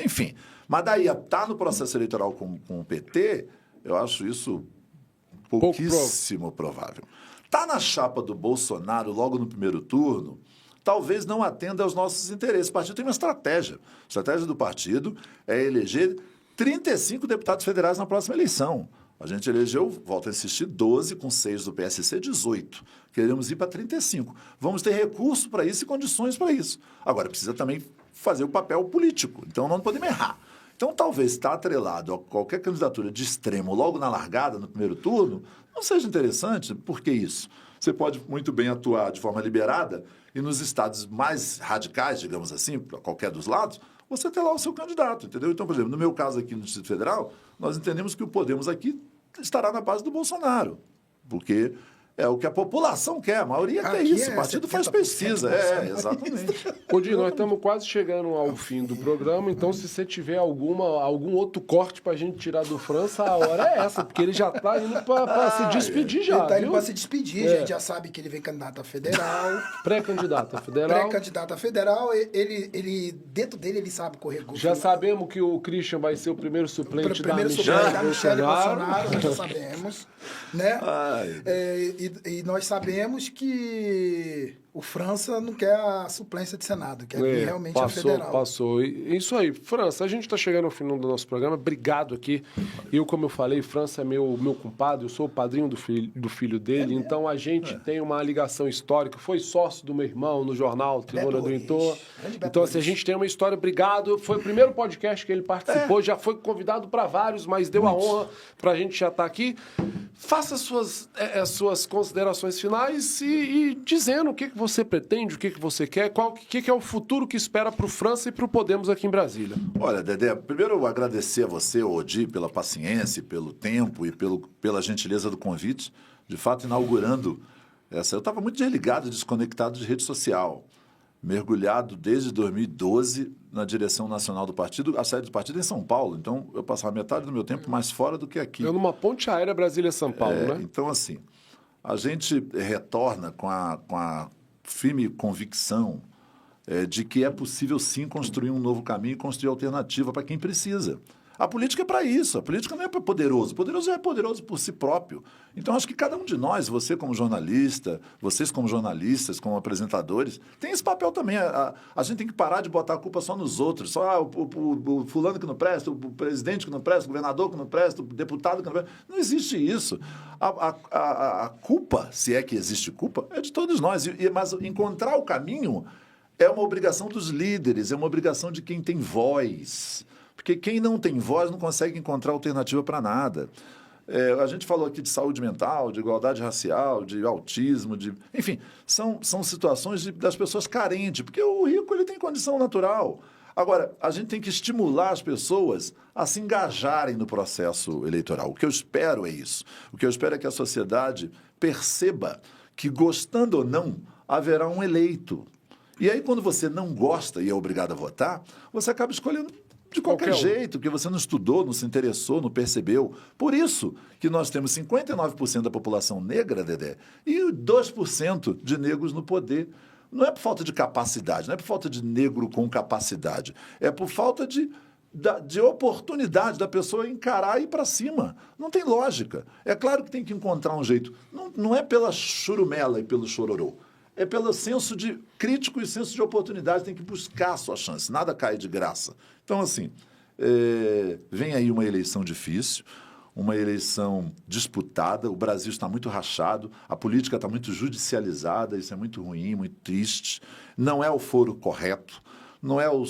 Enfim. Mas daí, estar no processo eleitoral com o PT, eu acho isso pouquíssimo provável. Está na chapa do Bolsonaro logo no primeiro turno, talvez não atenda aos nossos interesses. O partido tem uma estratégia. A estratégia do partido é eleger 35 deputados federais na próxima eleição. A gente elegeu, volto a insistir, 12, com 6 do PSC, 18. Queremos ir para 35. Vamos ter recurso para isso e condições para isso. Agora, precisa também fazer o papel político. Então, não podemos errar. Então, talvez estar atrelado a qualquer candidatura de extremo logo na largada, no primeiro turno, não seja interessante. Por que isso? Você pode muito bem atuar de forma liberada e nos estados mais radicais, digamos assim, para qualquer dos lados, você ter lá o seu candidato, entendeu? Então, por exemplo, no meu caso aqui no Distrito Federal, nós entendemos que o Podemos aqui estará na base do Bolsonaro, porque é o que a população quer, a maioria quer isso, o partido faz pesquisa, exatamente. Odir, nós estamos quase chegando ao fim do programa, então se você tiver algum outro corte para a gente tirar do França, a hora é essa, porque ele já está indo para se despedir já, Ele está indo viu? para se despedir, a gente já sabe que ele vem candidato a federal. Pré-candidato a federal. Pré-candidato a federal, ele dentro dele ele sabe correr gol. Já sabemos que o Christian vai ser o primeiro suplente da Michelle Bolsonaro, nós já sabemos, né? E nós sabemos que o França não quer a suplência de Senado, quer realmente a federal. Passou. Isso aí. França, a gente está chegando ao final do nosso programa. Obrigado aqui. Eu, como eu falei, França é meu compadre, eu sou o padrinho do filho dele, então a gente tem uma ligação histórica. Foi sócio do meu irmão no jornal Tribuna do Heitor. Então, assim, a gente tem uma história. Obrigado. Foi o primeiro podcast que ele participou, já foi convidado para vários, mas deu a honra para a gente já estar aqui. Faça suas considerações finais e dizendo o que você pretende, o que você quer, o que é o futuro que espera para o França e para o Podemos aqui em Brasília. Olha, Dedé, primeiro eu agradecer a você, Odir, pela paciência, pelo tempo e pela gentileza do convite, de fato inaugurando essa. Eu estava muito desligado, desconectado de rede social, mergulhado desde 2012 na direção nacional do partido, a sede do partido é em São Paulo, então eu passava metade do meu tempo mais fora do que aqui. Eu numa ponte aérea Brasília-São Paulo, né? Então, assim, a gente retorna com a firme convicção de que é possível, sim, construir um novo caminho e construir alternativa para quem precisa. A política é para isso, a política não é para poderoso. O poderoso é poderoso por si próprio. Então, acho que cada um de nós, você como jornalista, vocês como jornalistas, como apresentadores, tem esse papel também. A gente tem que parar de botar a culpa só nos outros. Só o fulano que não presta, o presidente que não presta, o governador que não presta, o deputado que não presta. Não existe isso. A culpa, se é que existe culpa, é de todos nós. Mas encontrar o caminho é uma obrigação dos líderes, é uma obrigação de quem tem voz. Porque quem não tem voz não consegue encontrar alternativa para nada. A gente falou aqui de saúde mental, de igualdade racial, de autismo, enfim, são situações das pessoas carentes, porque o rico ele tem condição natural. Agora, a gente tem que estimular as pessoas a se engajarem no processo eleitoral. O que eu espero é isso. O que eu espero é que a sociedade perceba que, gostando ou não, haverá um eleito. E aí, quando você não gosta e é obrigado a votar, você acaba escolhendo de qualquer jeito, porque você não estudou, não se interessou, não percebeu. Por isso que nós temos 59% da população negra, Dedé, e 2% de negros no poder. Não é por falta de capacidade, não é por falta de negro com capacidade. É por falta de oportunidade da pessoa encarar e ir para cima. Não tem lógica. É claro que tem que encontrar um jeito. Não é pela churumela e pelo chororô. É pelo senso de crítico e senso de oportunidade. Tem que buscar a sua chance. Nada cai de graça. Então, assim, vem aí uma eleição difícil, uma eleição disputada. O Brasil está muito rachado, a política está muito judicializada. Isso é muito ruim, muito triste. Não é o foro correto. Não é o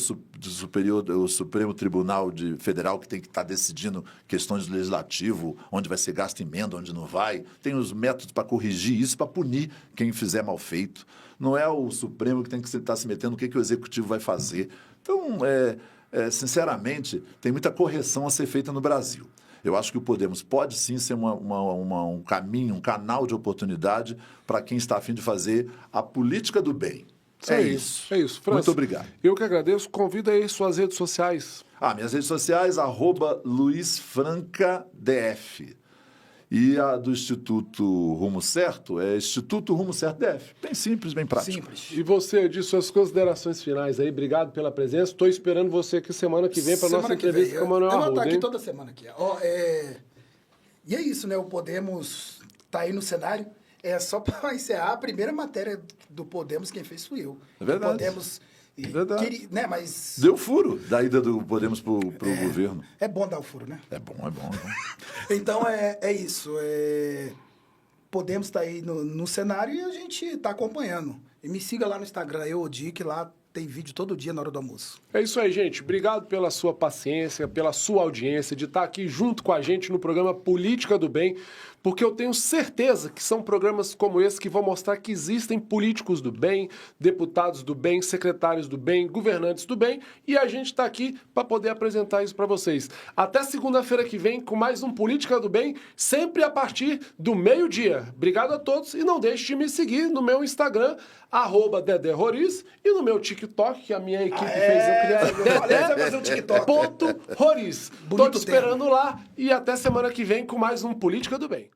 Supremo Tribunal Federal que tem que estar decidindo questões do legislativo, onde vai ser gasto emenda, onde não vai. Tem os métodos para corrigir isso, para punir quem fizer mal feito. Não é o Supremo que tem que estar se metendo no que o Executivo vai fazer. Então, sinceramente, tem muita correção a ser feita no Brasil. Eu acho que o Podemos pode sim ser um caminho, um canal de oportunidade para quem está a fim de fazer a política do bem. É isso. França, muito obrigado. Eu que agradeço. Convida aí suas redes sociais. Minhas redes sociais, @LuizFrancaDF. E a do Instituto Rumo Certo é Instituto Rumo Certo DF. Bem simples, bem prático. Simples. E você, de suas considerações finais aí, obrigado pela presença. Estou esperando você aqui semana que vem para nossa entrevista com o Manuel Arruda. Eu vou estar aqui toda semana aqui. E é isso, né? O Podemos está aí no cenário. Só para encerrar, a primeira matéria do Podemos, quem fez fui eu. É verdade. Podemos, é verdade. Né, mas... Deu furo da ida do Podemos pro governo. É bom dar o furo, né? É bom. Então, é isso. Podemos estar aí no cenário e a gente está acompanhando. E me siga lá no Instagram, que lá tem vídeo todo dia na hora do almoço. É isso aí, gente. Obrigado pela sua paciência, pela sua audiência, de estar aqui junto com a gente no programa Política do Bem, porque eu tenho certeza que são programas como esse que vão mostrar que existem políticos do bem, deputados do bem, secretários do bem, governantes do bem, e a gente está aqui para poder apresentar isso para vocês. Até segunda-feira que vem com mais um Política do Bem, sempre a partir do meio-dia. Obrigado a todos e não deixe de me seguir no meu Instagram, @DedéRoriz, e no meu TikTok, que a minha equipe fez eu criar, Dedé.Roriz. Estou te esperando lá e até semana que vem com mais um Política do Bem.